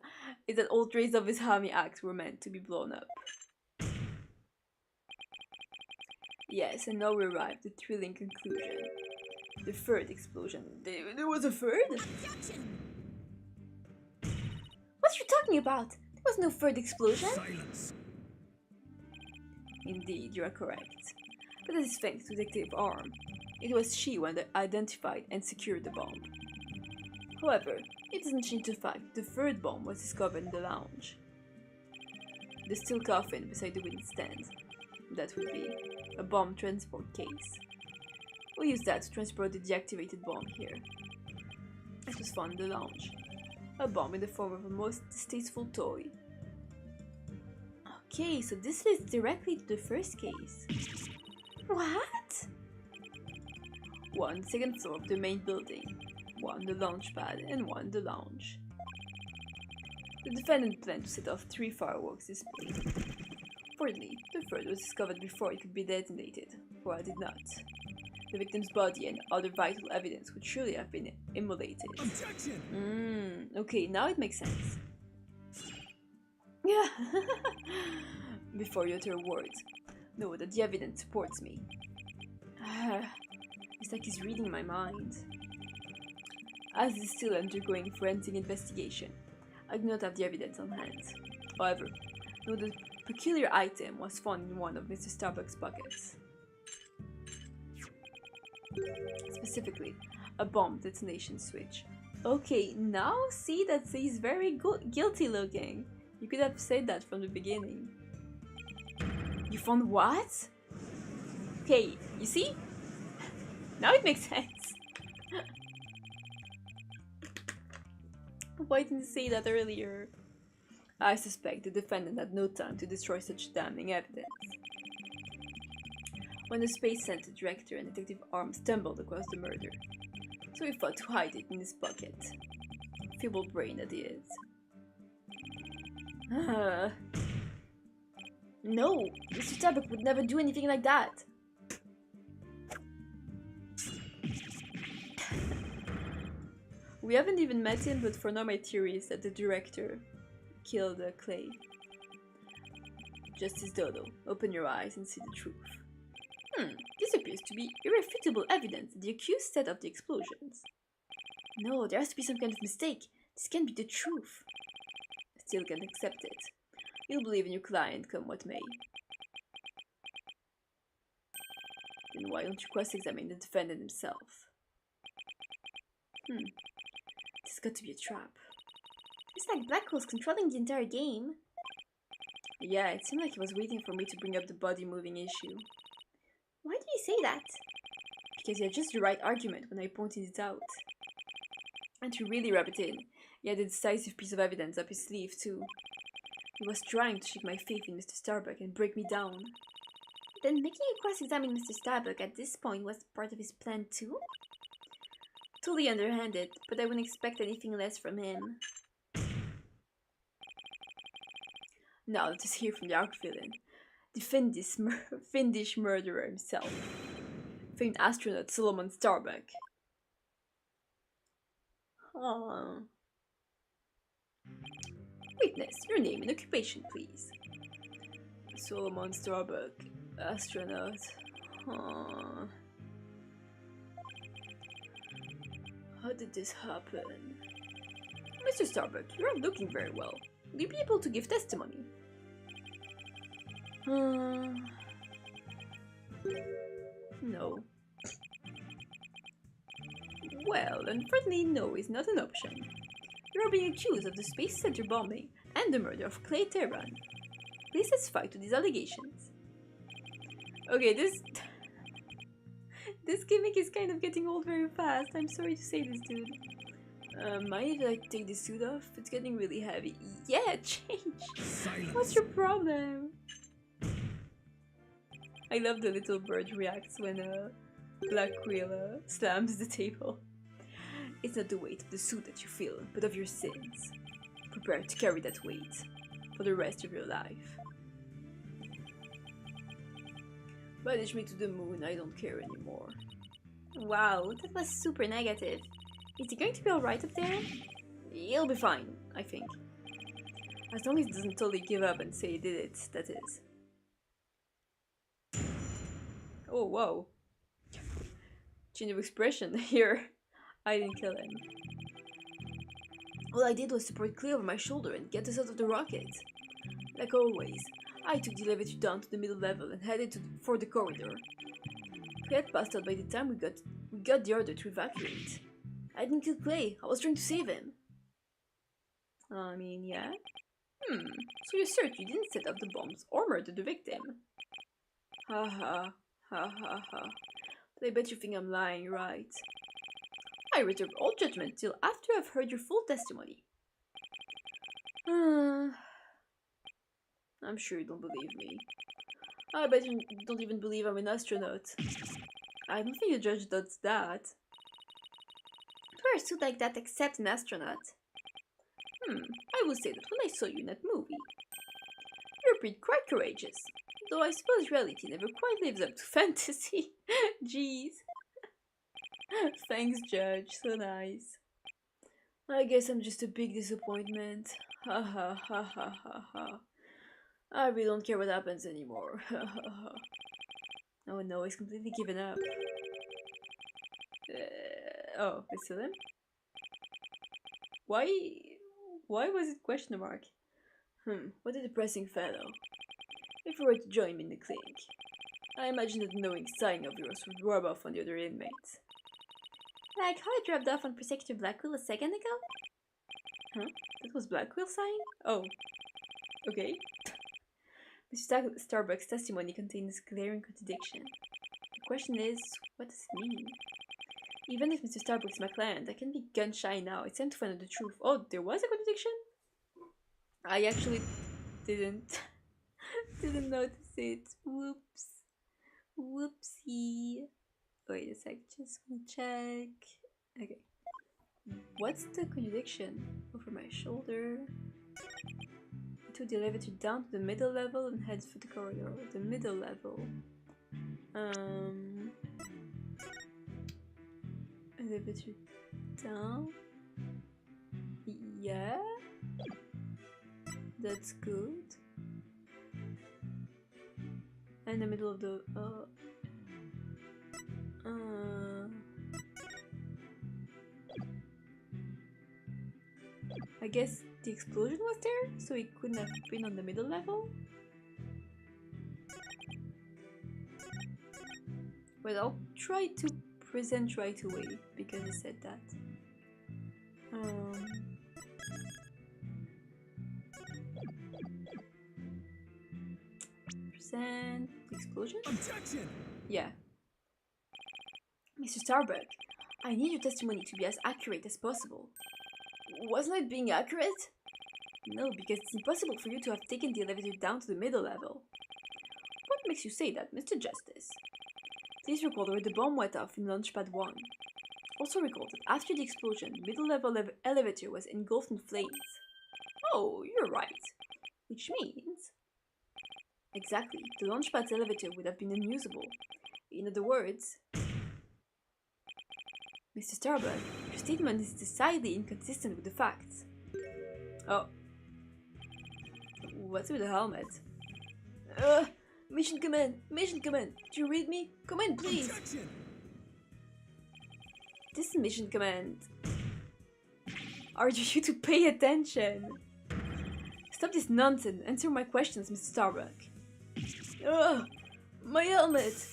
Is that all traces of his hammy acts were meant to be blown up. Yes, and now we arrive at the thrilling conclusion. The third explosion. There was a third? Objection! What are you talking about? There was no third explosion. Silence. Indeed, you are correct. But that is thanks to Detective Arm. It was she who identified and secured the bomb. However, it doesn't change the fact that the third bomb was discovered in the lounge. The steel coffin beside the wooden stand. That would be a bomb transport case. We used that to transport the deactivated bomb here. It was found in the lounge. A bomb in the form of a most distasteful toy. Okay, so this leads directly to the first case. What? One, the second floor of the main building. One, the launch pad, and one, the lounge. The defendant planned to set off 3 fireworks displays. Fortunately, the third was discovered before it could be detonated, while it did not. The victim's body and other vital evidence would surely have been immolated. Objection! Okay, now it makes sense. Yeah. Before you utter words, know that the evidence supports me. It's like he's reading my mind. As is still undergoing forensic investigation, I do not have the evidence on hand. However, know the peculiar item was found in one of Mr. Starbuck's pockets. Specifically, a bomb detonation switch. Okay, now see that he's very guilty looking. You could have said that from the beginning. You found what? Okay, you see? Now it makes sense. Why didn't you say that earlier? I suspect the defendant had no time to destroy such damning evidence. When the Space Center director and Detective Arm stumbled across the murder, so he thought to hide it in his pocket. Feeble brain that he is. No! Mr. Starbuck would never do anything like that! We haven't even met him, but for now my theory is that the director killed Clay. Justice Dodo, open your eyes and see the truth. This appears to be irrefutable evidence that the accused set off the explosions. No, there has to be some kind of mistake. This can't be the truth. I still can't accept it. You'll believe in your client, come what may. Then why don't you cross-examine the defendant himself? This has got to be a trap. It's like Blackwell's controlling the entire game. Yeah, it seemed like he was waiting for me to bring up the body moving issue. Why do you say that? Because he had just the right argument when I pointed it out. And to really rub it in, he had a decisive piece of evidence up his sleeve too. He was trying to shake my faith in Mr. Starbuck and break me down. Then making you cross-examine Mr. Starbuck at this point was part of his plan too? Totally underhanded, but I wouldn't expect anything less from him. Now let us hear from the arch-villain, the fiendish murderer himself, famed astronaut Solomon Starbuck. Witness, your name and occupation, please. Solomon Starbuck, astronaut. How did this happen? Mr. Starbuck, you aren't looking very well. Will you be able to give testimony? No. Well, unfortunately, no is not an option. You are being accused of the Space Center bombing and the murder of Clay Terran. Please testify to these allegations. Okay, this gimmick is kind of getting old very fast. I'm sorry to say this, dude. Mind if I take the suit off? It's getting really heavy. Yeah, change! Silence. What's your problem? I love the little bird reacts when Black Quill slams the table. It's not the weight of the suit that you feel, but of your sins. Prepare to carry that weight for the rest of your life. Banish me to the moon, I don't care anymore. Wow, that was super negative. Is he going to be alright up there? He'll be fine, I think. As long as he doesn't totally give up and say he did it, that is. Oh, whoa. Change of expression here. I didn't kill him. All I did was support Clay over my shoulder and get us out of the rocket. Like always, I took the elevator down to the middle level and headed for the corridor. Clay had passed out by the time we got the order to evacuate. I didn't kill Clay, I was trying to save him. I mean, yeah? So you assert you didn't set up the bombs or murder the victim? Ha ha, ha ha ha. But I bet you think I'm lying, right? I reserve all judgment till after I've heard your full testimony. I'm sure you don't believe me. I bet you don't even believe I'm an astronaut. I don't think the judge does that. Wear a suit like that except an astronaut. I will say that when I saw you in that movie, you appeared quite courageous. Though I suppose reality never quite lives up to fantasy. Jeez. Thanks, Judge. So nice. I guess I'm just a big disappointment. Ha ha ha ha ha ha. I really don't care what happens anymore. Ha ha ha. Oh no, he's completely given up. Oh, it's still him? Why was it question mark? What a depressing fellow. If you were to join me in the clinic, I imagine that knowing sign of yours would rub off on the other inmates. Like how it rubbed off on Prosecutor Blackwell a second ago? Huh? That was Blackwell's sign? Oh. Okay. Mr. Starbuck's testimony contains glaring contradiction. The question is, what does it mean? Even if Mr. Starbuck is my client, I can't be gun shy now. It's time to find out the truth. Oh, there was a contradiction? I actually didn't notice it. Whoops. Whoopsie. Wait a sec, just want to check. Okay. What's the contradiction? Over my shoulder. I took the elevator down to the middle level and headed for the corridor. The middle level. Elevator down. Yeah, that's good. In the middle of the I guess the explosion was there, so it couldn't have been on the middle level. But I'll try to present right away because I said that. Present the explosion? Objection! Yeah. Mr. Starbuck, I need your testimony to be as accurate as possible. Wasn't it being accurate? No, because it's impossible for you to have taken the elevator down to the middle level. What makes you say that, Mr. Justice? Please recall where the bomb went off in Launchpad 1. Also recall that after the explosion, the middle level elevator was engulfed in flames. Oh, you're right. Which means... Exactly, the Launchpad's elevator would have been unusable. In other words... Mr. Starbuck, your statement is decidedly inconsistent with the facts. Oh. What's with the helmet? Mission command! Mission command! Do you read me? Come in, please! Objection! This is mission command. Are you to pay attention? Stop this nonsense. Answer my questions, Mr. Starbuck. My helmet!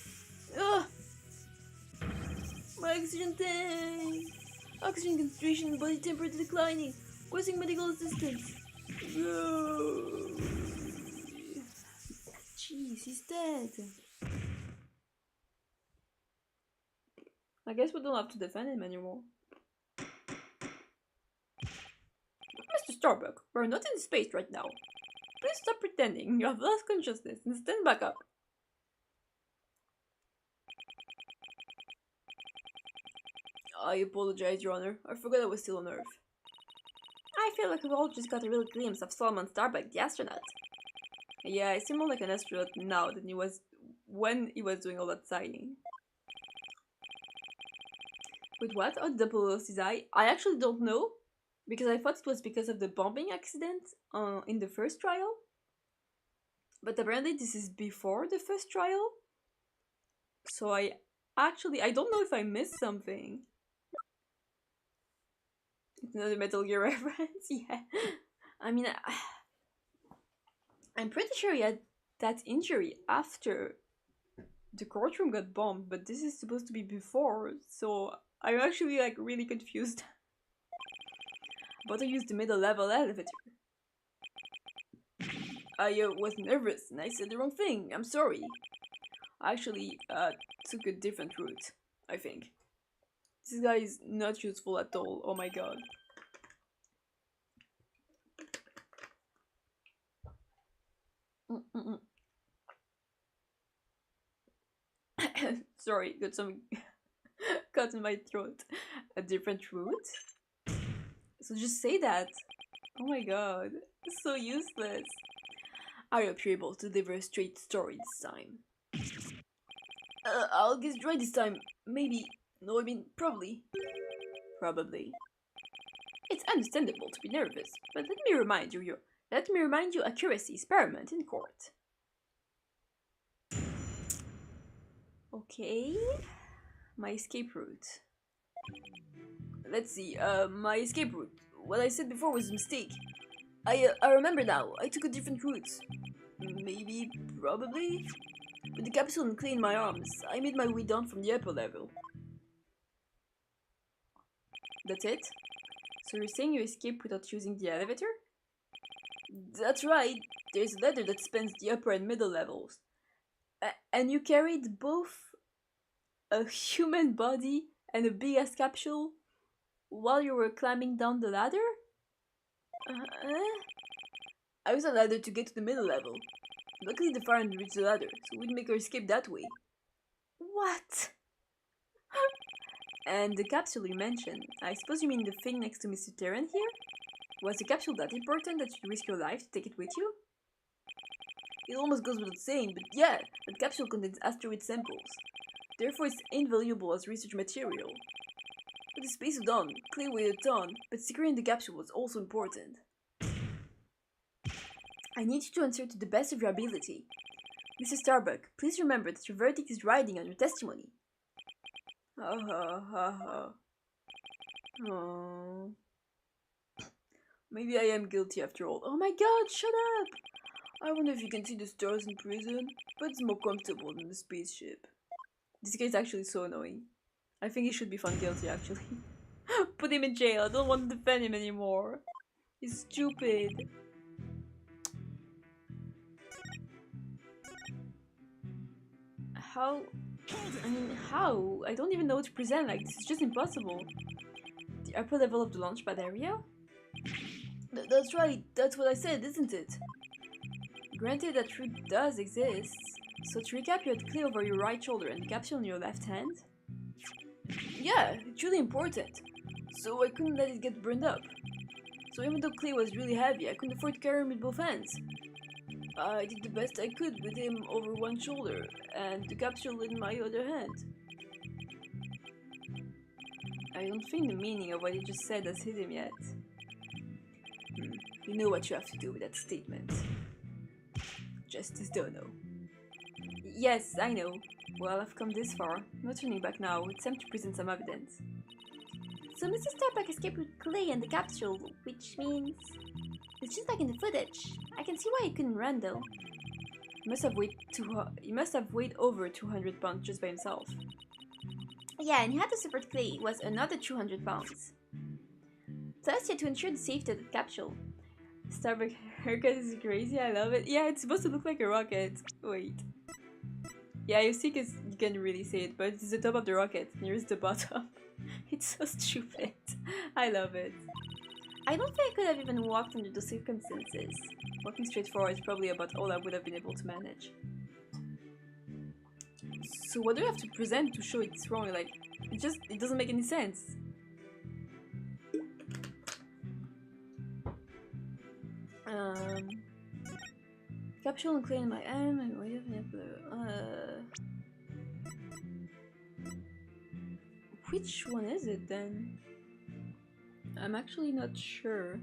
My oxygen tank! Oxygen concentration, body temperature declining. Requesting medical assistance. Jeez, he's dead. I guess we don't have to defend him anymore. Mr. Starbuck, we're not in space right now. Please stop pretending you have lost consciousness and stand back up. I apologize, Your Honor. I forgot I was still on Earth. I feel like we all just got a real glimpse of Solomon Starbuck, the astronaut. Yeah, I seem more like an astronaut now than he was when he was doing all that signing. Wait, what? How did Apollo lose his eye? I actually don't know, because I thought it was because of the bombing accident in the first trial. But apparently this is before the first trial. So I don't know if I missed something. It's another Metal Gear reference, yeah. I mean, I'm pretty sure he had that injury after the courtroom got bombed, but this is supposed to be before, so I'm actually like really confused. But I used the middle level elevator. I was nervous and I said the wrong thing. I'm sorry. I actually took a different route, I think. This guy is not useful at all. Oh my god. Sorry, got something caught in my throat. A different route? So just say that. Oh my god. It's so useless. I hope you're able to deliver a straight story this time. I'll guess right this time. Maybe. No, I mean, probably. Probably. It's understandable to be nervous, but let me remind you, accuracy is paramount in court. Okay. My escape route. Let's see, my escape route. What I said before was a mistake. I remember now. I took a different route. Maybe, probably. With the capsule unclean my arms, I made my way down from the upper level. That's it? So you're saying you escaped without using the elevator? That's right. There's a ladder that spans the upper and middle levels. And you carried both a human body and a big ass capsule while you were climbing down the ladder? I used a ladder to get to the middle level. Luckily the fire hadn't reached the ladder, so we'd make our escape that way. What? And the capsule you mentioned, I suppose you mean the thing next to Mr. Terran here? Was the capsule that important that you'd risk your life to take it with you? It almost goes without saying, but yeah, that capsule contains asteroid samples. Therefore it's invaluable as research material. With the space done, Clay weighed a ton, but securing the capsule was also important. I need you to answer to the best of your ability. Mr. Starbuck, please remember that your verdict is riding on your testimony. Ha ha ha ha. Oh. Maybe I am guilty after all. Oh my god, shut up! I wonder if you can see the stars in prison, but it's more comfortable than the spaceship. This guy is actually so annoying. I think he should be found guilty, actually. Put him in jail. I don't want to defend him anymore. He's stupid. How? I mean, how? I don't even know what to present. Like, this is just impossible. The upper level of the launchpad area? That's right. That's what I said, isn't it? Granted, that route does exist. So to recap, you had Clay over your right shoulder and the capsule in your left hand? Yeah, it's really important. So I couldn't let it get burned up. So even though Clay was really heavy, I couldn't afford to carry him with both hands. I did the best I could with him over one shoulder and the capsule in my other hand. I don't think the meaning of what you just said has hit him yet. You know what you have to do with that statement. Justice don't know. Yes, I know. Well, I've come this far. No turning back now. It's time to present some evidence. So Mr. Starbuck escaped with Clay and the capsule, which means... It's just like in the footage. I can see why he couldn't run though. He must have weighed over 200 pounds just by himself. Yeah, and he had to support Clay. It was another 200 pounds. Plus, he had to ensure the safety of the capsule. Starbuck haircut is crazy, I love it. Yeah, it's supposed to look like a rocket. Wait. Yeah, you see, because you can really see it, but it's the top of the rocket. Here's the bottom. It's so stupid. I love it. I don't think I could have even walked under those circumstances. Walking straight forward is probably about all I would have been able to manage. So what do you have to present to show it's wrong? Like, it doesn't make any sense. Capsule and Clay in my arm, and which one is it then? I'm actually not sure.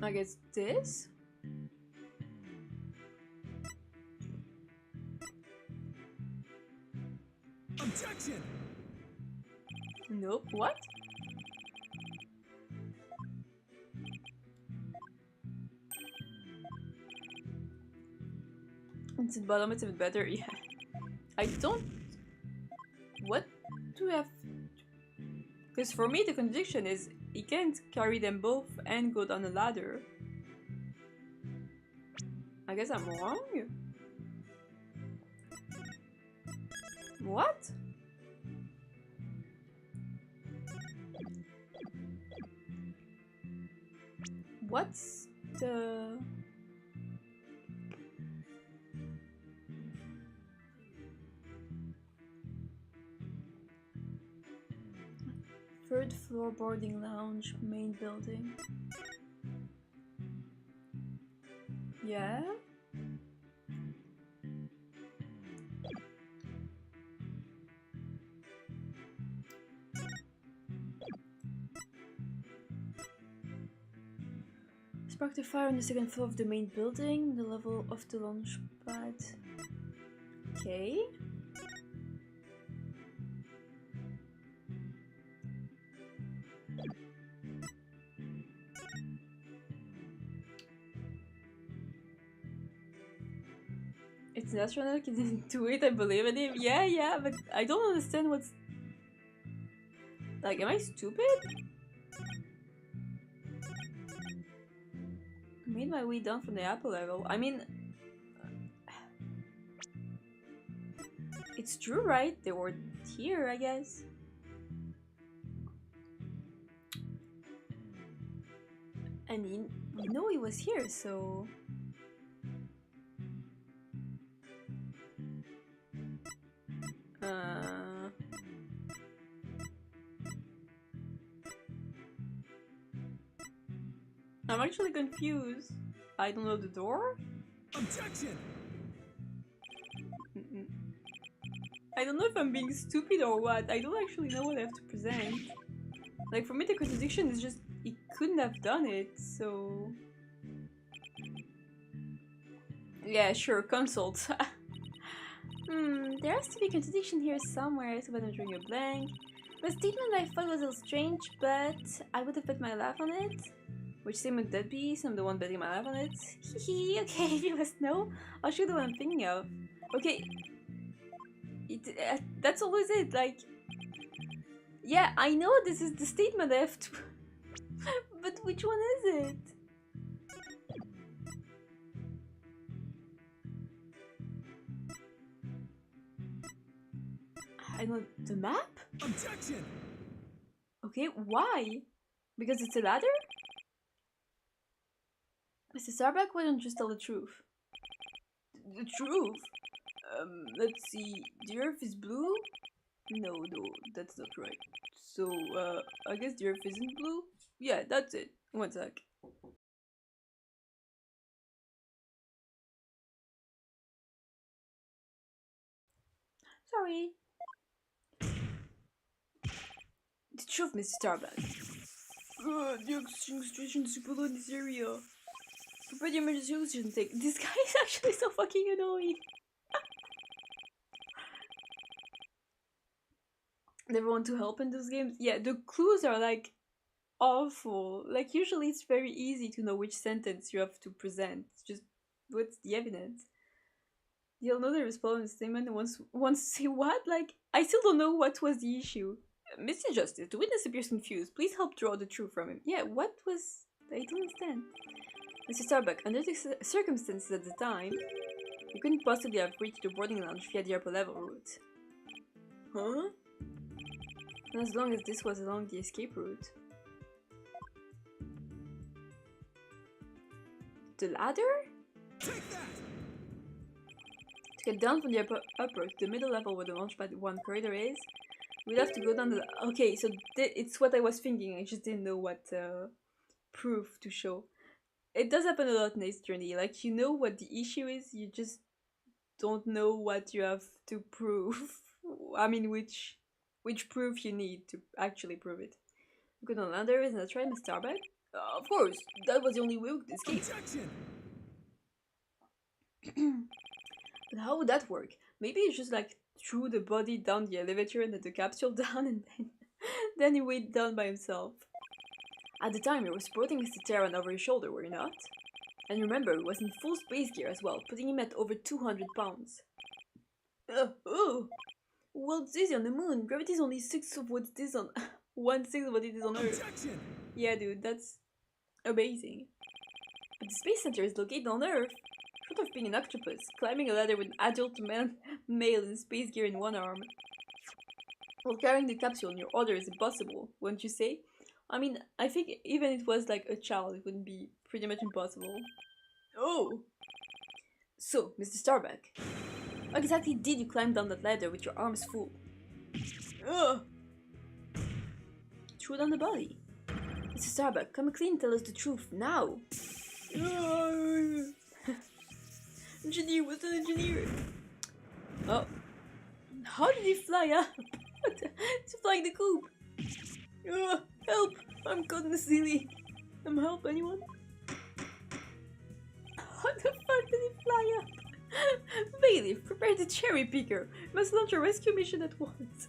I guess this? Objection! Nope, what? It's the bottom, it's a bit better, yeah. I don't... What do we have... Because for me the contradiction is he can't carry them both and go down a ladder. I guess I'm wrong? What? What's the... Third floor boarding lounge, main building. Yeah? Sparked a fire on the second floor of the main building, the level of the launch pad. Okay. It's an astronaut, he didn't do it, I believe in him. Yeah, but I don't understand what's... Like, am I stupid? I made my way down from the upper level. I mean... It's true, right? They were here, I guess. I mean, we know he was here, so... I'm actually confused. I don't know the door? Objection! I don't know if I'm being stupid or what. I don't actually know what I have to present. Like, for me, the contradiction is just, it couldn't have done it, so... Yeah, sure, consult. There has to be a contradiction here somewhere, so I'm drawing a blank. The statement I thought was a little strange, but I would have bet my laugh on it. Which statement would that be? So I'm the one betting my life on it. Hehe, okay, if you must know, I'll show you the one I'm thinking of. Okay. That's always it, like... Yeah, I know this is the statement I have to... but which one is it? I know... The map? Objection! Okay, why? Because it's a ladder? Mr. Starbuck, why don't you just tell the truth? The truth? Let's see. The earth is blue? No, that's not right. So, I guess the earth isn't blue? Yeah, that's it. One sec. Sorry. The truth, Mr. Starbuck. The oxygen situation is super low in this area. Prepare the emergency oxygen tank. This guy is actually so fucking annoying. Never want to help in those games? Yeah, the clues are like awful. Like, usually it's very easy to know which sentence you have to present. Just what's the evidence? You'll know the response statement and wants to say what? Like, I still don't know what was the issue. Mr. Justice, the witness appears confused. Please help draw the truth from him. Yeah, what was... I don't understand. Mr. Starbuck, under the circumstances at the time, you couldn't possibly have reached the boarding lounge via the upper level route. Huh? As long as this was along the escape route. The ladder? Take that! To get down from the upper to the middle level where the launchpad 1 corridor is, we'd have to go down the... Okay, so it's what I was thinking, I just didn't know what proof to show. It does happen a lot in this journey, like, you know what the issue is, you just don't know what you have to prove. I mean, which proof you need to actually prove it. Good on ladder, isn't that right, Miss Starbuck? Of course, that was the only way we could escape. Objection! But how would that work? Maybe you just like threw the body down the elevator and then the capsule down and then he went down by himself. At the time, you were supporting Mr. Terran over his shoulder, were you not? And remember, he was in full space gear as well, putting him at over 200 pounds. Oh! Well, it's easy on the moon. Gravity is only 1/6 of what it is on... 1/6 of what it is on Earth. Objection! Yeah, dude, that's amazing. But the space center is located on Earth. Short of being an octopus, climbing a ladder with an adult male in space gear in one arm. While carrying the capsule in your order is impossible, wouldn't you say? I mean, I think even if it was like a child, it would be pretty much impossible. Oh! So, Mr. Starbuck, how exactly did you climb down that ladder with your arms full? Ugh! Threw down the body. Mr. Starbuck, come clean and tell us the truth, now! Engineer, what's an engineer? Oh. How did he fly up? He's flying the coop. Help! I'm caught in the ceiling. Help, anyone? How the fuck did he fly up? Bailiff, prepare the cherry picker. Must launch a rescue mission at once.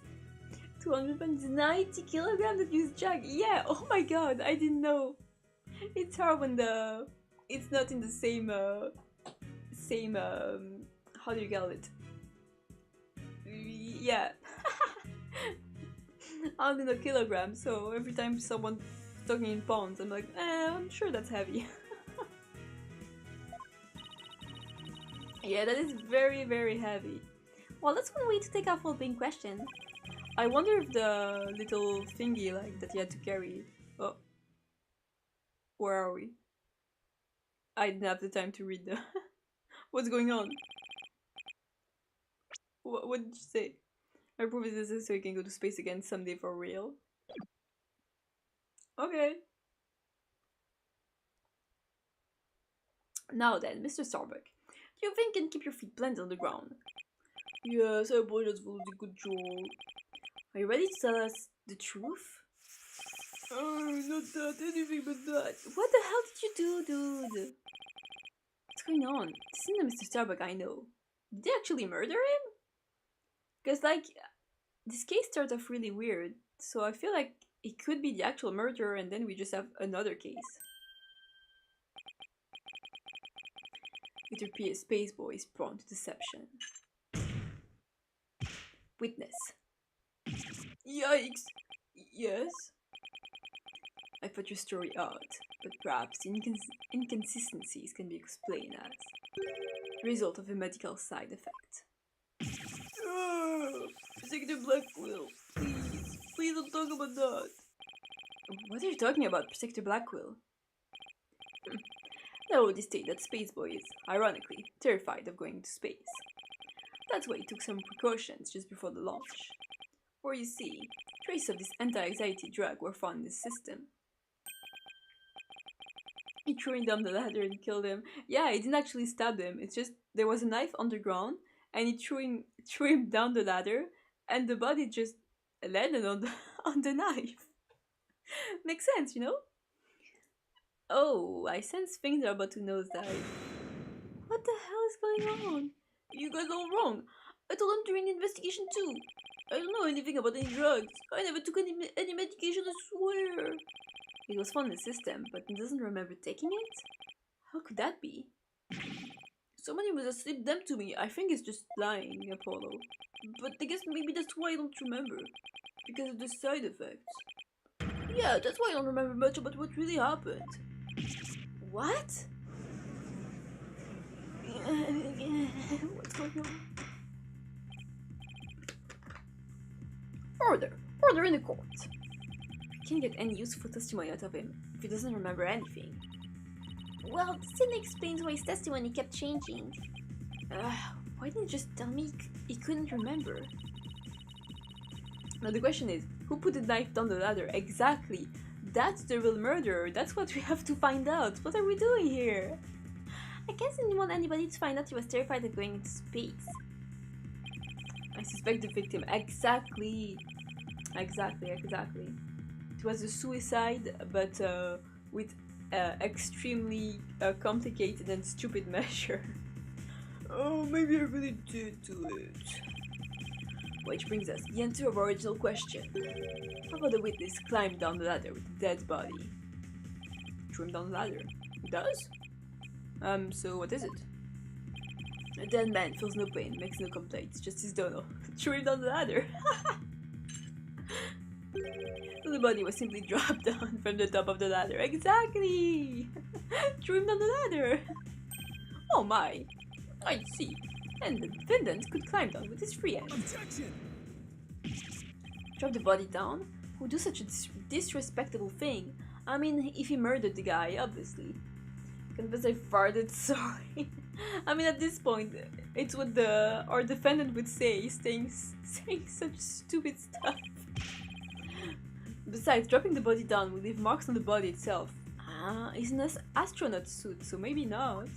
290 kilograms that use Jack. Yeah, oh my god, I didn't know. It's hard when it's not in the same how do you call it? Yeah. I'm in a kilogram, so every time someone's talking in pounds, I'm like, I'm sure that's heavy. Yeah, that is very, very heavy. Well, that's one way to take off all being questioned. I wonder if the little thingy like that you had to carry. Oh, where are we? I didn't have the time to read the. What's going on? What did you say? I prove this so you can go to space again someday for real. Okay. Now then, Mr. Starbuck, do you think you can keep your feet planted on the ground? Yes, I apologize for the good job. Are you ready to tell us the truth? Not that, anything but that. What the hell did you do, dude? What's going on? This isn't the Mr. Starbuck I know. Did they actually murder him? Because, like, this case starts off really weird, so I feel like it could be the actual murderer and then we just have another case. It appears Spaceboy is prone to deception. Witness. Yikes! Yes? I thought your story odd, but perhaps inconsistencies can be explained as the result of a medical side effect. Protector Blackquill, please. Please don't talk about that. What are you talking about, Protector Blackquill? I already stated that Spaceboy is, ironically, terrified of going into space. That's why he took some precautions just before the launch. For you see, traces of this anti-anxiety drug were found in his system. He threw him down the ladder and killed him. Yeah, he didn't actually stab him. It's just there was a knife underground, and he threw him down the ladder, and the body just landed on the knife. Makes sense, you know? Oh, I sense things are about to nosedive. What the hell is going on? You guys are wrong. I told him during the investigation too. I don't know anything about any drugs. I never took any medication, I swear. It was found in the system, but he doesn't remember taking it? How could that be? Somebody must have slipped them to me. I think it's just lying, Apollo. But I guess maybe that's why I don't remember. Because of the side effects. Yeah, that's why I don't remember much about what really happened. What? What's going on? Order! Order in the court! We can't get any useful testimony out of him if he doesn't remember anything. Well, this didn't explain why his testimony kept changing. Why didn't he just tell me he couldn't remember? Now the question is, who put the knife down the ladder? Exactly! That's the real murderer. That's what we have to find out. What are we doing here? I guess I didn't want anybody to find out he was terrified of going into space. I suspect the victim. Exactly. It was a suicide, but with extremely complicated and stupid measure. Oh, maybe I really did do it. Which brings us the answer of our original question. How about the witness climbed down the ladder with a dead body? Threw him down the ladder. He does? So what is it? A dead man feels no pain, makes no complaints, just his dono. Threw him down the ladder. So the body was simply dropped down from the top of the ladder. Exactly! Threw him down the ladder. Oh my! I see. And the defendant could climb down with his free hand. Objection! Drop the body down? Who do such a disrespectable thing? I mean, if he murdered the guy, obviously. Confess I farted, sorry. I mean, at this point, it's what our defendant would say, saying such stupid stuff. Besides, dropping the body down will leave marks on the body itself. He's in an astronaut suit, so maybe not.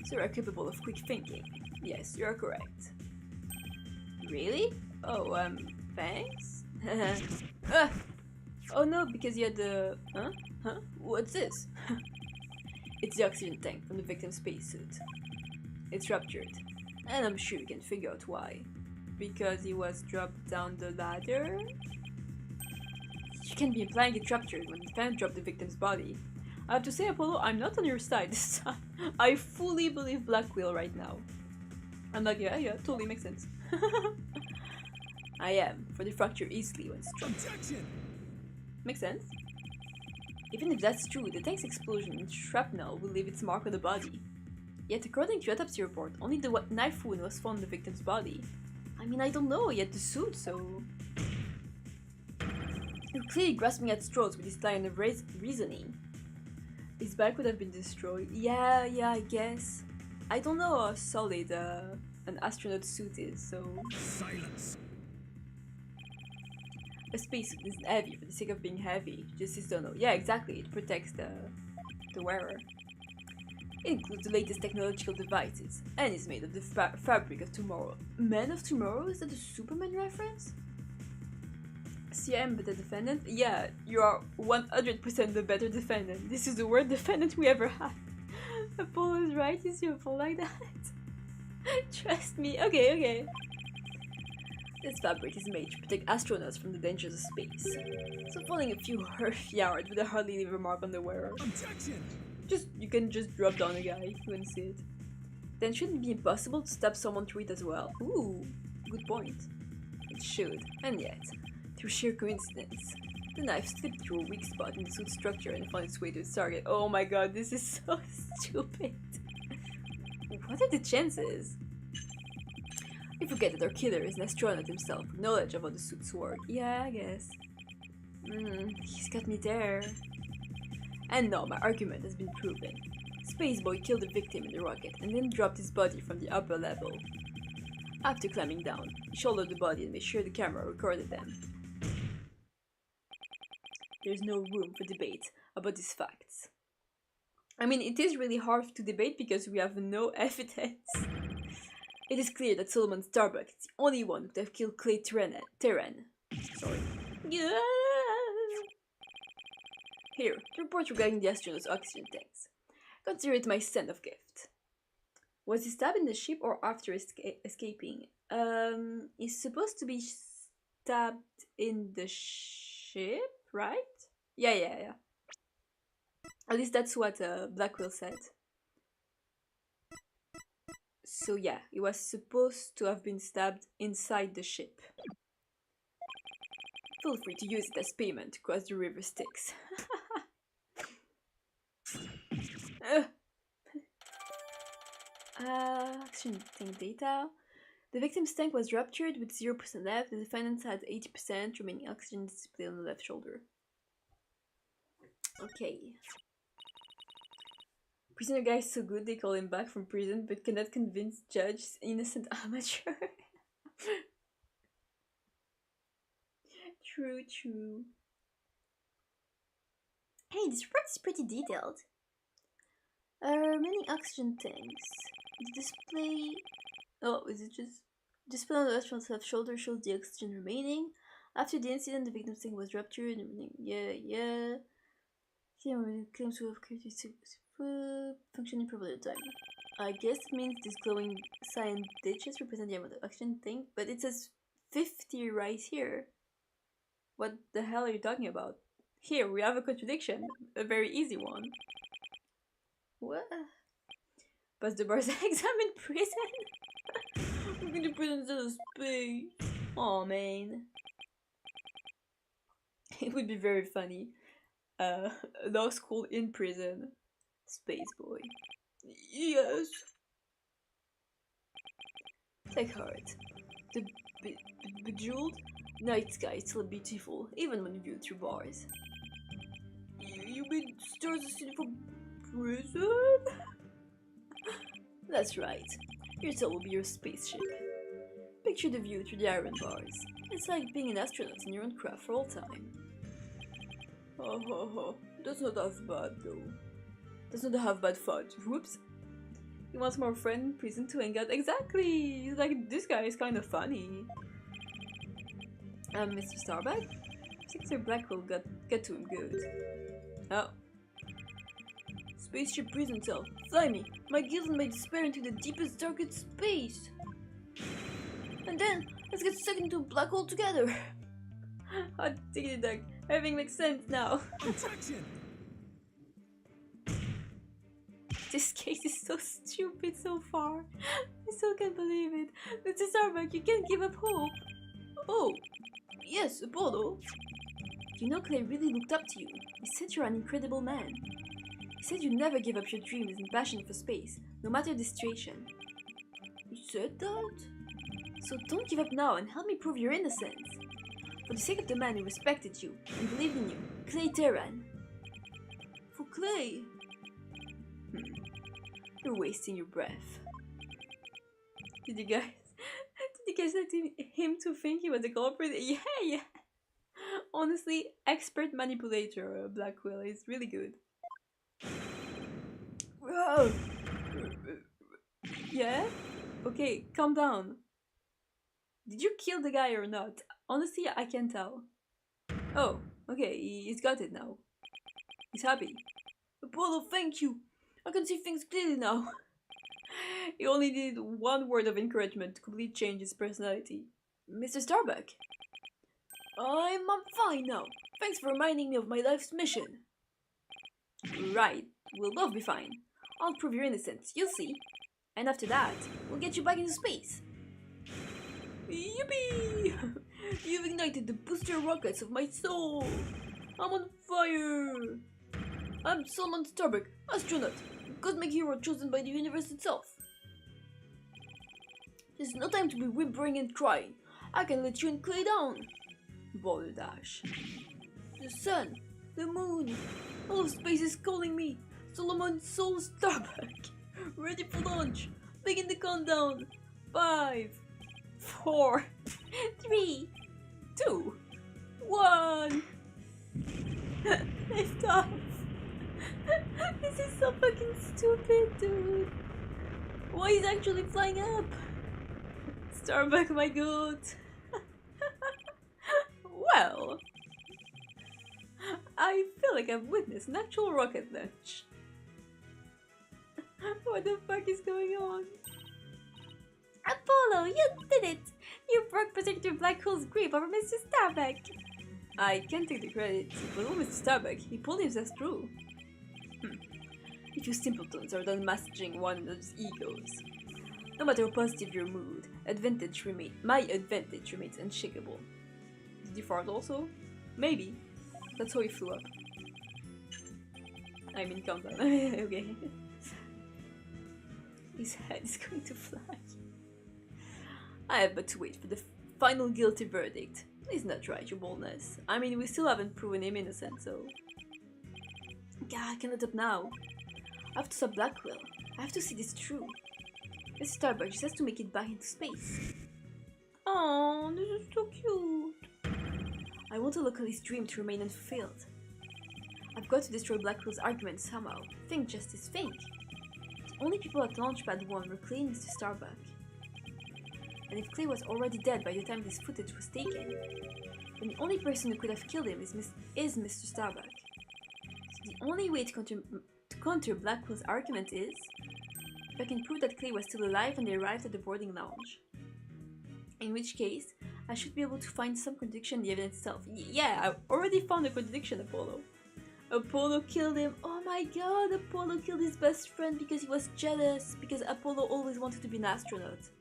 So you're capable of quick thinking. Yes, you're correct. Really? Oh, thanks? Oh no, because you had the... Huh? What's this? It's the oxygen tank from the victim's spacesuit. It's ruptured, and I'm sure you can figure out why. Because he was dropped down the ladder? You can be implying it ruptured when the fan dropped the victim's body. I have to say, Apollo, I'm not on your side this time. I fully believe Blackquill right now. I'm like, yeah, totally makes sense. I am, for the fracture easily when struck. Objection! Makes sense. Even if that's true, the tank's explosion and shrapnel will leave its mark on the body. Yet according to the autopsy report, only the knife wound was found on the victim's body. I mean, I don't know, he had the suit, so... You're clearly grasping at straws with this line of reasoning. His back would have been destroyed. Yeah, I guess. I don't know how solid an astronaut suit is, so... Silence! A spacesuit isn't heavy for the sake of being heavy, just his dono. Yeah, exactly, it protects the wearer. It includes the latest technological devices and is made of the fabric of tomorrow. Man of Tomorrow? Is that a Superman reference? See, I'm the defendant? Yeah, you are 100% the better defendant. This is the worst defendant we ever had. Apollo is right, is you fall like that? Trust me. Okay. This fabric is made to protect astronauts from the dangers of space. So falling a few Earth yards would hardly leave a mark on the wearer. Objection! You can just drop down a guy if you want to see it. Then shouldn't it be impossible to stab someone through it as well? Ooh, good point. It should, and yet, through sheer coincidence, the knife slipped through a weak spot in the suit's structure and found its way to its target. Oh my god, this is so stupid. What are the chances? You forget that our killer is an astronaut himself with knowledge of how the suits work. Yeah, I guess. He's got me there. And now my argument has been proven. Spaceboy killed the victim in the rocket and then dropped his body from the upper level. After climbing down, he shouldered the body and made sure the camera recorded them. There's no room for debate about these facts. I mean, it is really hard to debate because we have no evidence. It is clear that Solomon Starbuck is the only one who could have killed Clay Terran. Sorry. Yeah. Here, the report regarding the astronaut's oxygen tanks. Consider it my send-off gift. Was he stabbed in the ship or after escaping? He's supposed to be stabbed in the ship, right? Yeah. At least that's what Blackwell said. So yeah, he was supposed to have been stabbed inside the ship. Feel free to use it as payment to cross the river Styx. Action tank data. The victim's tank was ruptured with 0% left. The defendant had 80%, remaining oxygen displayed on the left shoulder. Okay. Prisoner guy is so good they call him back from prison but cannot convince judge innocent amateur. True. Hey, this report is pretty detailed. Many oxygen tanks. The display... Oh, is it just... Display on the astronaut's left shoulder shows the oxygen remaining. After the incident, the victim's tank was ruptured. Yeah. Claims to have created functioning properly at the time. I guess it means these glowing cyan ditches represent the amount of oxygen tank, but it says 50 right here. What the hell are you talking about? Here, we have a contradiction. A very easy one. What? Pass the bar's exam in prison? I'm going to prison instead of space. Aw, man. It would be very funny. Law school in prison. Space boy. Yes. Take heart. The bejeweled night sky is still beautiful, even when viewed through bars. You mean stars are seen from prison? That's right. Your soul will be your spaceship. Picture the view through the iron bars. It's like being an astronaut in your own craft for all time. Oh, that's not half bad though. That's not half bad fun. Whoops. He wants more friend in prison to hang out. Exactly! He's like, this guy is kind of funny. Mr. Starbuck? Secretary Blackwell get to him good. Oh. Spaceship prison cell. Fly me! My guild may despair into the deepest, darkest space! And then, let's get sucked into a black hole together! Hot diggity duck. Everything makes sense now. Objection! This case is so stupid so far. I still can't believe it. Mr. Starbuck, you can't give up hope. Oh, yes, Apollo. You know Clay really looked up to you. He said you're an incredible man. He said you never give up your dreams and passion for space, no matter the situation. You said that? So don't give up now and help me prove your innocence. For the sake of the man who respected you and believed in you, Clay Terran. For Clay? You're wasting your breath. Did you guys let him to think he was the culprit? Yeah. Honestly, expert manipulator Blackwell is really good. Whoa. Yeah? Okay, calm down. Did you kill the guy or not? Honestly, I can't tell. Oh, okay, he's got it now. He's happy. Apollo, thank you! I can see things clearly now. He only needed one word of encouragement to completely change his personality. Mr. Starbuck! I'm fine now. Thanks for reminding me of my life's mission. Right, we'll both be fine. I'll prove your innocence, you'll see. And after that, we'll get you back into space. Yippee! You've ignited the booster rockets of my soul. I'm on fire. I'm Solomon Starbuck, astronaut, cosmic hero chosen by the universe itself. There's no time to be whimpering and crying. I can let you and Clay down. Balderdash. The sun, the moon, all of space is calling me. Solomon Soul Starbuck. Ready for launch. Begin the countdown. 5, 4, 3, 2, 1. Lift off. This is so fucking stupid, dude. Why is actually flying up? Starbuck, my goat. Well, I feel like I've witnessed an actual rocket launch. What the fuck is going on? Apollo, you did it! You broke Protector Black Hole's grip over Mr. Starbuck. I can't take the credit, but all Mr. Starbuck, he pulled himself through. If you simpletons are done messaging one another's egos. No matter how positive your mood, my advantage remains unshakable. Did you fart also? Maybe. That's how he flew up. I mean, calm down. Okay. His head is going to fly. I have but to wait for the final guilty verdict. Please not try your boldness. I mean, we still haven't proven him innocent, so... God, I cannot up now. I have to stop Blackwell. I have to see this through. Mr. Starbuck just has to make it back into space. Oh, this is so cute. I want to look at his dream to remain unfulfilled. I've got to destroy Blackwell's argument somehow. Think, Justice, think. The only people at Launchpad 1 were Clay and Mr. Starbuck. And if Clay was already dead by the time this footage was taken, then the only person who could have killed him is Mr. Starbuck. So the only way to counter Blackwell's argument is if I can prove that Clay was still alive and they arrived at the boarding lounge. In which case, I should be able to find some contradiction in the evidence itself. Yeah, I already found a contradiction, Apollo. Apollo killed him. Oh my god, Apollo killed his best friend because he was jealous. Because Apollo always wanted to be an astronaut.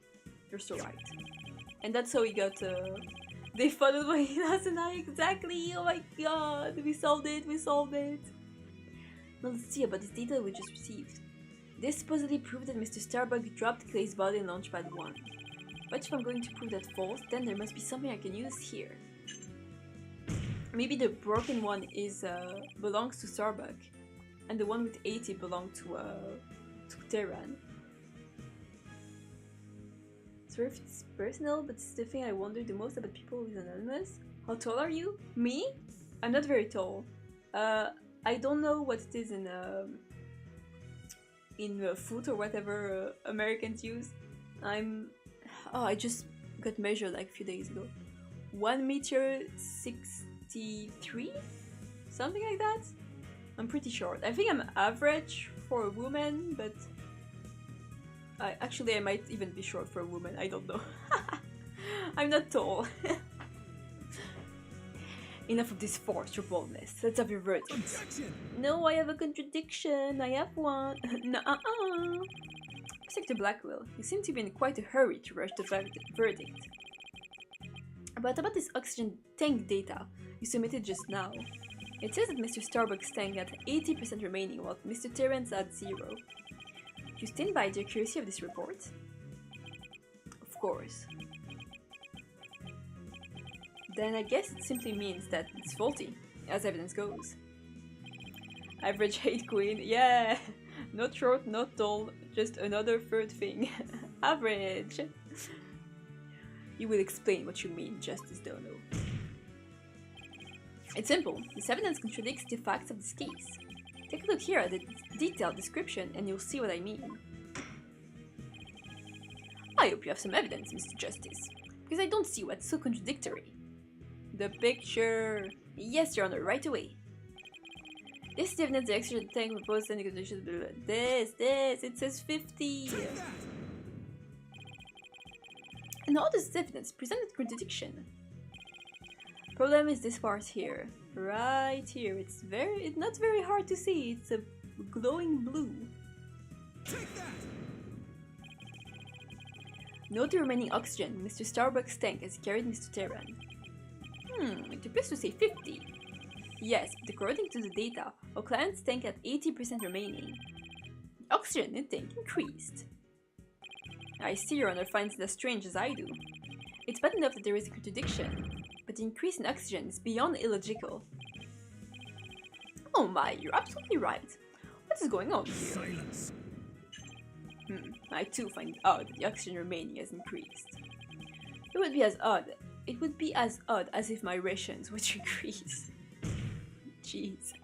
You're so right. And that's how he got, they followed my last and I exactly. Oh my god, we solved it, we solved it. Now let's see about this data we just received. This supposedly proved that Mr. Starbuck dropped Clay's body in Launchpad 1. But if I'm going to prove that false, then there must be something I can use here. Maybe the broken one is belongs to Starbuck, and the one with 80 belonged to Terran. Sorry if it's personal, but it's the thing I wonder the most about people with anonymous. How tall are you? Me? I'm not very tall. I don't know what it is in foot or whatever Americans use. I just got measured like a few days ago. 1m63? Something like that? I'm pretty short. I think I'm average for a woman, but I might even be short for a woman, I don't know. I'm not tall. Enough of this force or boldness. Let's have your verdict. Objection! No, I have a contradiction. I have one. Nuh-uh. Protector Blackwell, you seem to be in quite a hurry to rush the verdict. But about this oxygen tank data you submitted just now, it says that Mr. Starbuck's tank had 80% remaining while Mr. Terran's had 0. Do you stand by the accuracy of this report? Of course. Then I guess it simply means that it's faulty, as evidence goes. Average height queen, yeah! Not short, not tall, just another third thing. Average! You will explain what you mean, Justice Dono. It's simple. This evidence contradicts the facts of this case. Take a look here at the detailed description and you'll see what I mean. I hope you have some evidence, Mr. Justice, because I don't see what's so contradictory. The picture. Yes, Your Honor, right away. This is the evidence the extra tank proposed and the conditions. This, it says 50. And all this evidence presented contradiction. Problem is this part here. Right here. It's not very hard to see. It's a glowing blue. Take that! Note the remaining oxygen. Mr. Starbuck's tank has carried Mr. Terran. It appears to say 50. Yes, but according to the data, our client's tank had 80% remaining. The oxygen in the tank increased. I see Your Honor finds it as strange as I do. It's bad enough that there is a contradiction, but the increase in oxygen is beyond illogical. Oh my, you're absolutely right. What is going on here? Silence. I too find it odd that the oxygen remaining has increased. It would be as odd as if my rations would increase. Jeez.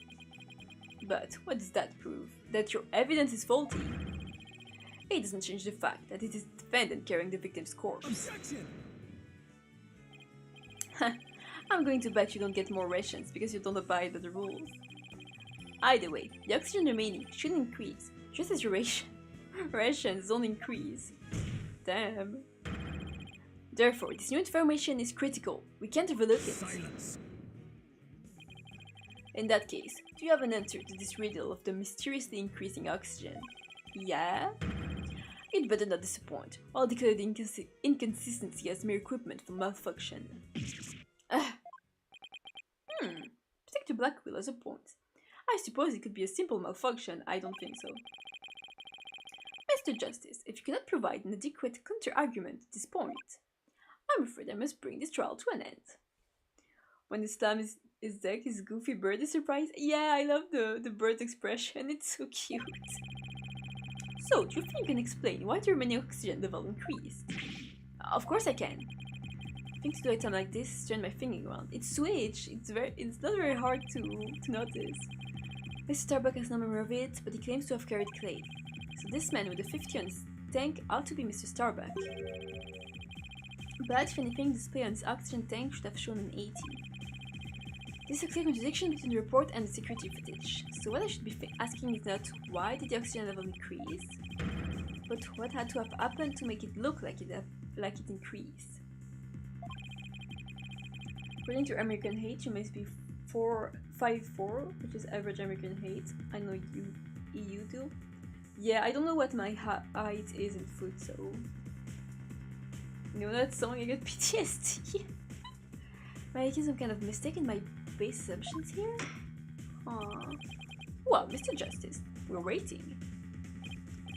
But what does that prove? That your evidence is faulty? It doesn't change the fact that it is the defendant carrying the victim's corpse. Objection! I'm going to bet you don't get more rations because you don't abide by the rules. Either way, the oxygen remaining should increase, just as your rations don't increase. Damn. Therefore, this new information is critical. We can't overlook it. Silence. In that case, do you have an answer to this riddle of the mysteriously increasing oxygen? Yeah? It better not disappoint. I'll declare the inconsistency as mere equipment for malfunction. Take the black wheel as a point. I suppose it could be a simple malfunction. I don't think so. Mr. Justice, if you cannot provide an adequate counter-argument at this point, I'm afraid I must bring this trial to an end. When the slam is deck, his goofy bird is surprised. Yeah, I love the bird expression. It's so cute. So, do you think you can explain why the remaining oxygen level increased? Of course I can. I think to do item like this, turn my finger around. It's switch. It's not very hard to notice. Mr. Starbuck has no memory of it, but he claims to have carried clay. So this man with a 50 on his tank ought to be Mr. Starbuck. But if anything, the display on his oxygen tank should have shown an 80. This is a clear contradiction between the report and the security footage. So what I should be asking is not why did the oxygen level increase, but what had to have happened to make it look like it increased. According to American Hate, you must be 5'4", which is average American Hate. I know you do. Yeah, I don't know what my height is in foot, so... You know that song, I get PTSD. Am I making some kind of mistake in my base assumptions here? Well, Mr. Justice, we're waiting.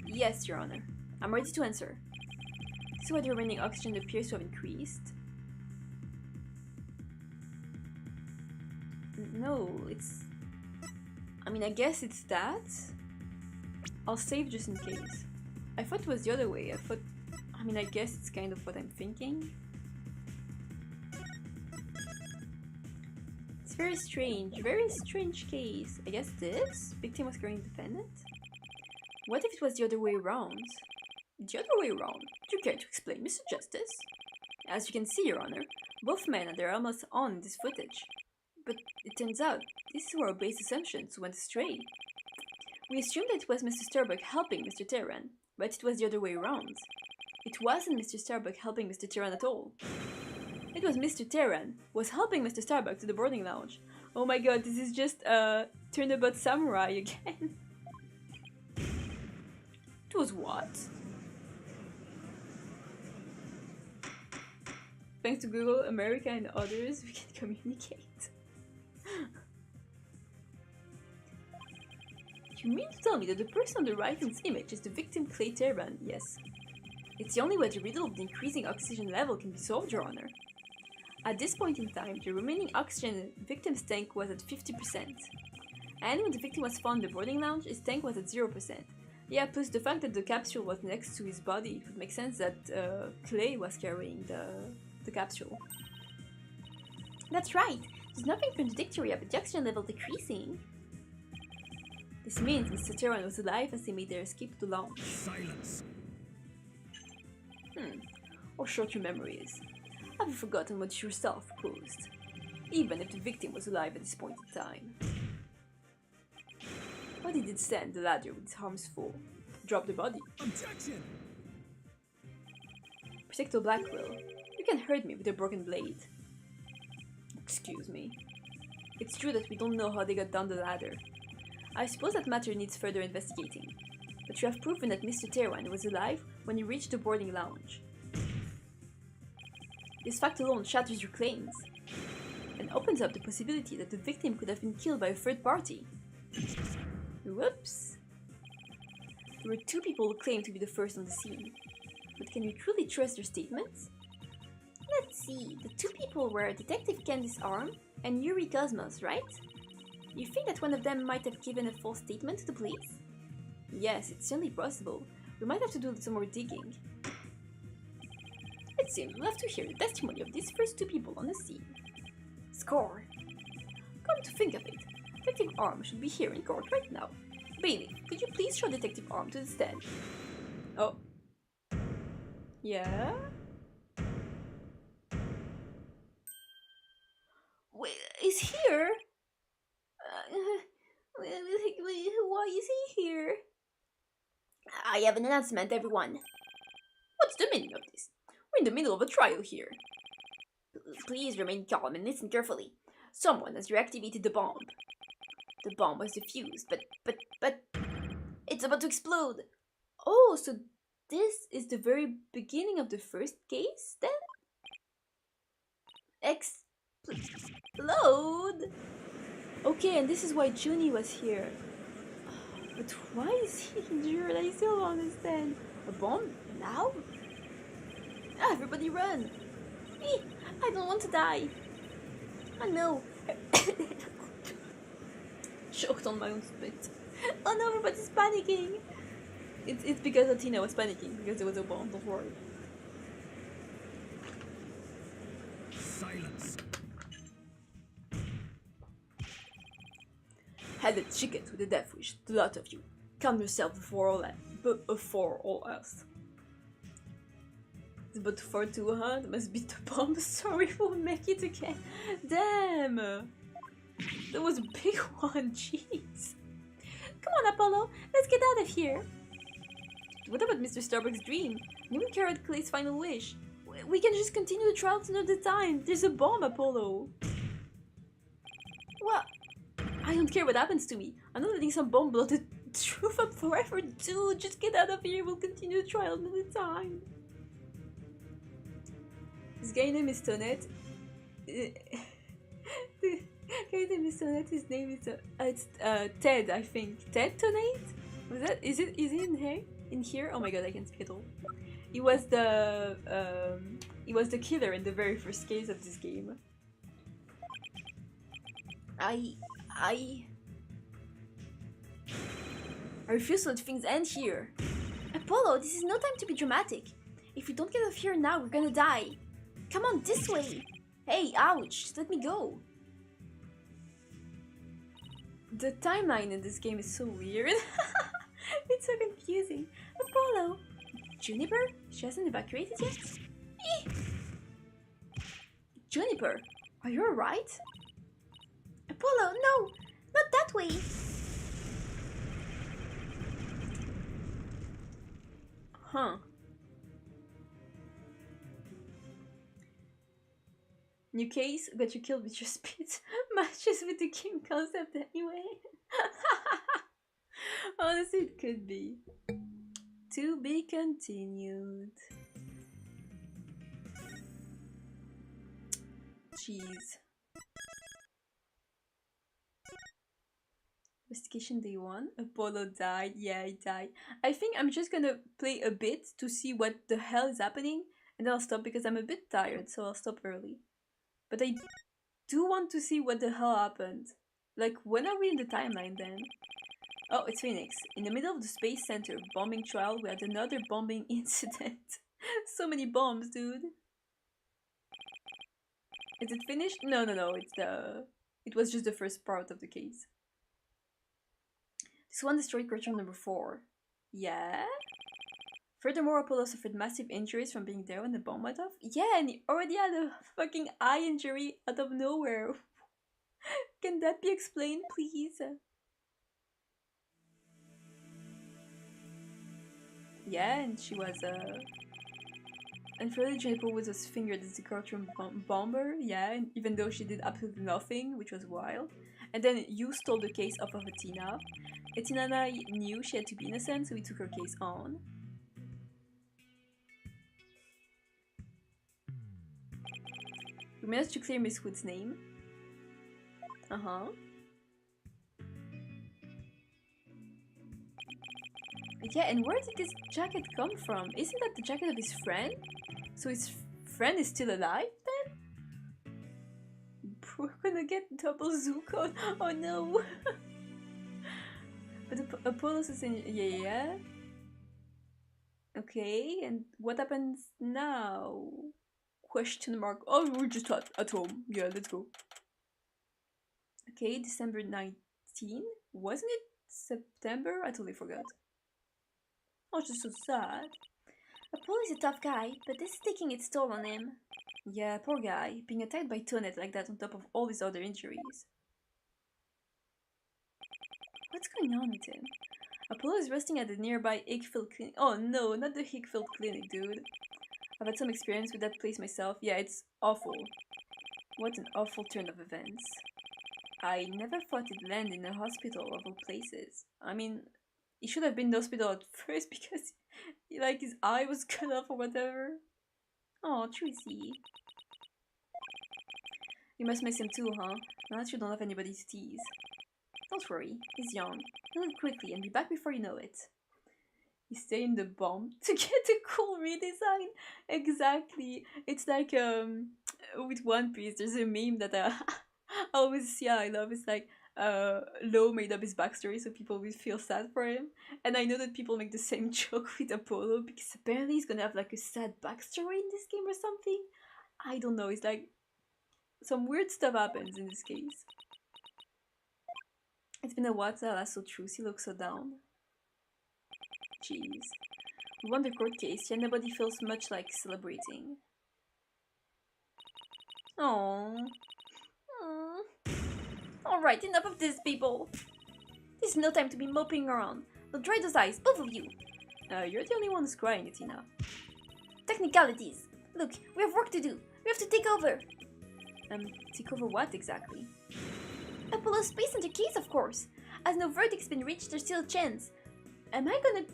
Yes, Your Honor. I'm ready to answer. This is why the remaining oxygen appears to have increased. No, it's... I mean, I guess it's that. I'll save just in case. I thought it was the other way. I guess it's kind of what I'm thinking. It's very strange case. I guess this victim was carrying defendant? What if it was the other way around? The other way around? Do you care to explain, Mr. Justice? As you can see, Your Honor, both men had their helmets on in this footage. But it turns out, this is where our base assumptions went astray. We assumed that it was Mr. Starbuck helping Mr. Terran, but it was the other way around. It wasn't Mr. Starbuck helping Mr. Terran at all. It was Mr. Terran was helping Mr. Starbuck to the boarding lounge. Oh my god, this is just Turnabout Samurai again. It was what? Thanks to Google, America and others, we can communicate. You mean to tell me that the person on the right in this image is the victim Clay Terran? Yes. It's the only way the riddle of the increasing oxygen level can be solved, Your Honor. At this point in time, the remaining oxygen in the victim's tank was at 50%. And when the victim was found in the boarding lounge, his tank was at 0%. Yeah, plus the fact that the capsule was next to his body, it would make sense that Clay was carrying the capsule. That's right! There's nothing contradictory about the oxygen level decreasing. This means Mr. Terran was alive as they made their escape to the lounge. Silence. How short your memory is. Have you forgotten what you yourself proposed? Even if the victim was alive at this point in time. Why did it stand the ladder with its arms full? Drop the body. Objection! Protector Blackwell, you can hurt me with a broken blade. Excuse me. It's true that we don't know how they got down the ladder. I suppose that matter needs further investigating. But you have proven that Mr. Terwan was alive when you reached the boarding lounge. This fact alone shatters your claims, and opens up the possibility that the victim could have been killed by a third party. Whoops. There were 2 people who claimed to be the first on the scene. But can you truly trust their statements? Let's see, the 2 people were Detective Candice Arm and Yuri Cosmos, right? You think that one of them might have given a false statement to the police? Yes, it's certainly possible. We might have to do some more digging. It seems we'll have to hear the testimony of these first 2 people on the scene. Score! Come to think of it, Detective Arm should be here in court right now. Bailey, could you please show Detective Arm to the stand? Oh. Yeah? Wait, is here? Why is he here? I have an announcement, everyone. What's the meaning of this? We're in the middle of a trial here. Please remain calm and listen carefully. Someone has reactivated the bomb. The bomb was defused, but it's about to explode. Oh, so this is the very beginning of the first case, then? Explode? Okay, and this is why Junie was here. But why is he injured? I still don't understand. A bomb? Now? Everybody run! I don't want to die. Oh no. Choked on my own spit. Oh no, everybody's panicking. It's because Athena was panicking because there was a bomb, don't worry. Silence. Had a chicken with a death wish, the lot of you. Calm yourself before all else. But for 200 must be the bomb. Sorry, we'll make it again. Damn! That was a big one, jeez. Come on, Apollo, let's get out of here. What about Mr. Starbuck's dream? Maybe Carrot Clay's final wish. We can just continue the trial another time. There's a bomb, Apollo. Well, I don't care what happens to me. I'm not letting some bomb blow the truth up forever, dude. Just get out of here. We'll continue the trial another time. This guy name is Tonette. The guy name is Tonette. His name is it's Ted, I think. Ted Tonette? Was that? Is he in here? In here? Oh my god, I can speak at all. He was the killer in the very first case of this game. I refuse to let things end here. Apollo, this is no time to be dramatic. If we don't get off here now, we're gonna die. Come on, this way. Hey, ouch, just let me go. The timeline in this game is so weird. It's so confusing. Apollo, Juniper? She hasn't evacuated yet? Juniper, are you alright? Apollo, no! Not that way! Huh. New case, but you killed with your spit. Matches with the game concept anyway. Honestly, it could be. To be continued. Jeez. Investigation day 1. Apollo died. Yeah, he died. I think I'm just gonna play a bit to see what the hell is happening, and then I'll stop because I'm a bit tired, so I'll stop early. But I do want to see what the hell happened. Like, when are we in the timeline then? Oh, it's Phoenix. In the middle of the Space Center bombing trial, we had another bombing incident. So many bombs, dude. Is it finished? No. It was just the first part of the case. This one destroyed creature number 4. Yeah? Furthermore, Apollo suffered massive injuries from being there when the bomb went off. Yeah, and he already had a fucking eye injury out of nowhere. Can that be explained, please? Yeah, and she was, and Freddie J. was fingered as the cartoon bomber, yeah, and even though she did absolutely nothing, which was wild. And then you stole the case off of Athena. Athena and I knew she had to be innocent, so we took her case on. We managed to clear Miss Wood's name. Uh-huh. Yeah, and where did this jacket come from? Isn't that the jacket of his friend? So his friend is still alive then? We're gonna get double Zuko. Oh no! But Apollo's is in. Yeah. Okay, and what happens now? Question mark. Oh, we're just at home. Yeah, let's go. Okay, December 19? Wasn't it September? I totally forgot. Oh, it's just so sad. Apollo is a tough guy, but this is taking its toll on him. Yeah, poor guy. Being attacked by Tonet like that on top of all his other injuries. What's going on with him? Apollo is resting at the nearby Hickfield Clinic. Oh no, not the Hickfield Clinic, dude. I've had some experience with that place myself. Yeah, it's awful. What an awful turn of events. I never thought it'd land in a hospital of all places. I mean, he should have been in the hospital at first because like his eye was cut off or whatever. Oh, Tracy. You must miss him too, huh? Now that you don't have anybody to tease. Don't worry, he's young. He'll learn quickly and be back before you know it. You stay in the bomb to get a cool redesign. Exactly. It's like with One Piece, there's a meme that I always see. I love. It's like Lo made up his backstory so people will feel sad for him. And I know that people make the same joke with Apollo because apparently he's gonna have like a sad backstory in this game or something. I don't know. It's like some weird stuff happens in this case. It's been a while since I last saw Trucy look so down. Jeez. We won the court case, yet nobody feels much like celebrating. Oh. Alright, enough of this, people. There's no time to be moping around. Now dry those eyes, both of you. You're the only one who's crying, Athena. Technicalities. Look, we have work to do. We have to take over. Take over what exactly? Apollo's Space Center case, of course. As no verdict's been reached, there's still a chance. Am I gonna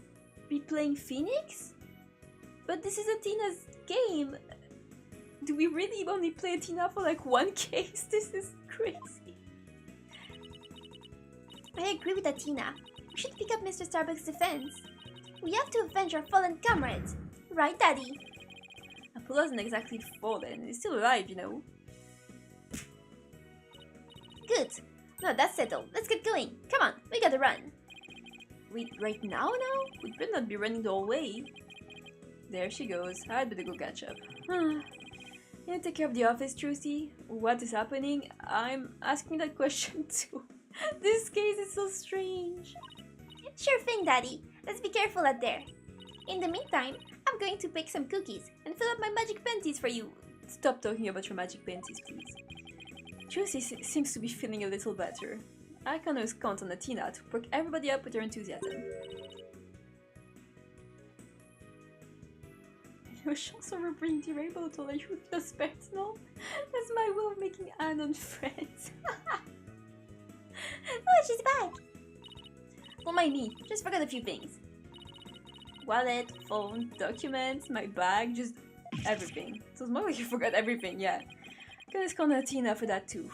be playing Phoenix? But this is Athena's game. Do we really only play Athena for like one case? This is crazy. I agree with Athena. We should pick up Mr. Starbuck's defense. We have to avenge our fallen comrades. Right, Daddy? Apollo isn't exactly fallen. He's still alive, you know. Good. No, that's settled. Let's get going. Come on, we gotta run. Wait, right now? We better not be running the whole way. There she goes. I'd better go catch up. You take care of the office, Trucy? What is happening? I'm asking that question too. This case is so strange. Sure thing, Daddy. Let's be careful out there. In the meantime, I'm going to bake some cookies and fill up my magic panties for you. Stop talking about your magic panties, please. Trucy seems to be feeling a little better. I can always count on Athena to perk everybody up with her enthusiasm. Your chance of bringing the rainbow to let you feel personal? That's my way of making Anon friends. Oh, she's back! Don't mind me, just forgot a few things. Wallet, phone, documents, my bag, just everything. So it's more like you forgot everything, yeah. Gonna call Athena for that too.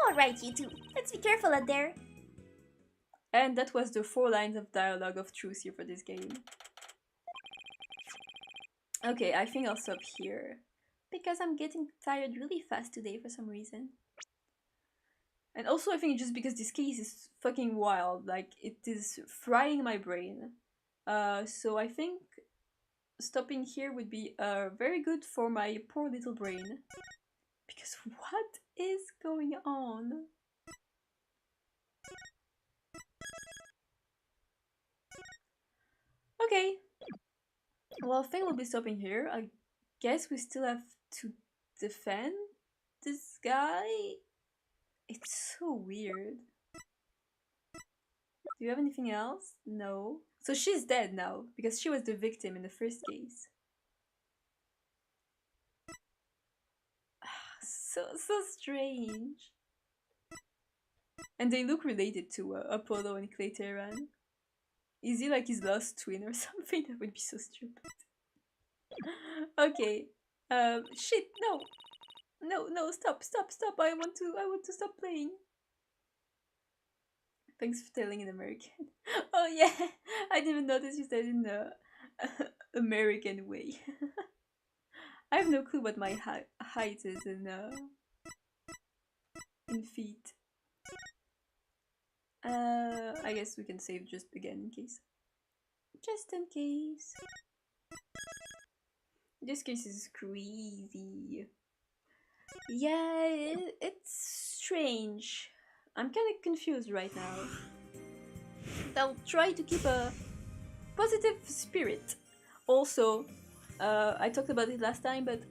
Alright, you two. Let's be careful out there. And that was the 4 lines of dialogue of Trucy for this game. Okay, I think I'll stop here. Because I'm getting tired really fast today for some reason. And also I think just because this case is fucking wild. Like, it is frying my brain. So I think stopping here would be very good for my poor little brain. Because what is going on? Okay, Well, I think we'll be stopping here. I guess we still have to defend this guy. It's so weird. Do you have anything else? No. So she's dead now, because she was the victim in the first case. So strange. And they look related to Apollo and Clayteran. Is he like his lost twin or something? That would be so stupid. Okay. Shit, no. No, stop. I want to stop playing. Thanks for telling in American. Oh yeah, I didn't even notice you said in the American way. I have no clue what my height is in feet. I guess we can save just again in case. Just in case. This case is crazy. Yeah, it's strange. I'm kind of confused right now. I'll try to keep a positive spirit. Also, I talked about it last time, but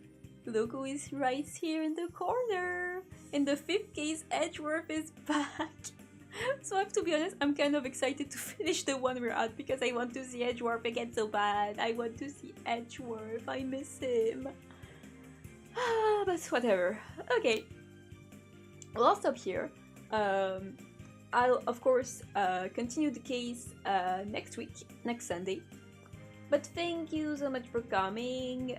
logo is right here in the corner. In the 5th case, Edgeworth is back. So I have to be honest, I'm kind of excited to finish the one we're at because I want to see Edgeworth again so bad. I want to see Edgeworth. I miss him. But whatever. Okay. Well, I'll stop here. I'll of course continue the case next week, next Sunday. But thank you so much for coming.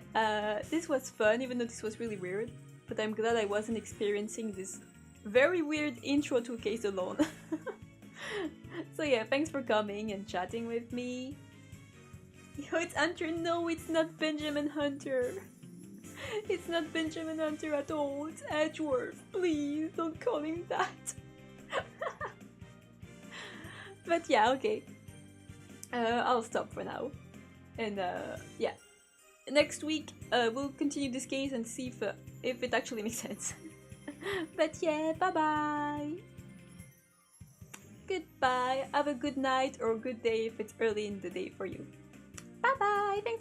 This was fun, even though this was really weird. But I'm glad I wasn't experiencing this very weird intro to a case alone. So yeah, thanks for coming and chatting with me. Yo, it's Hunter. No, it's not Benjamin Hunter. It's not Benjamin Hunter at all. It's Edgeworth. Please don't call him that. But yeah, okay. I'll stop for now. And yeah, next week we'll continue this case and see if it actually makes sense. But yeah, bye bye. Goodbye. Have a good night or good day if it's early in the day for you. Bye bye. Thanks.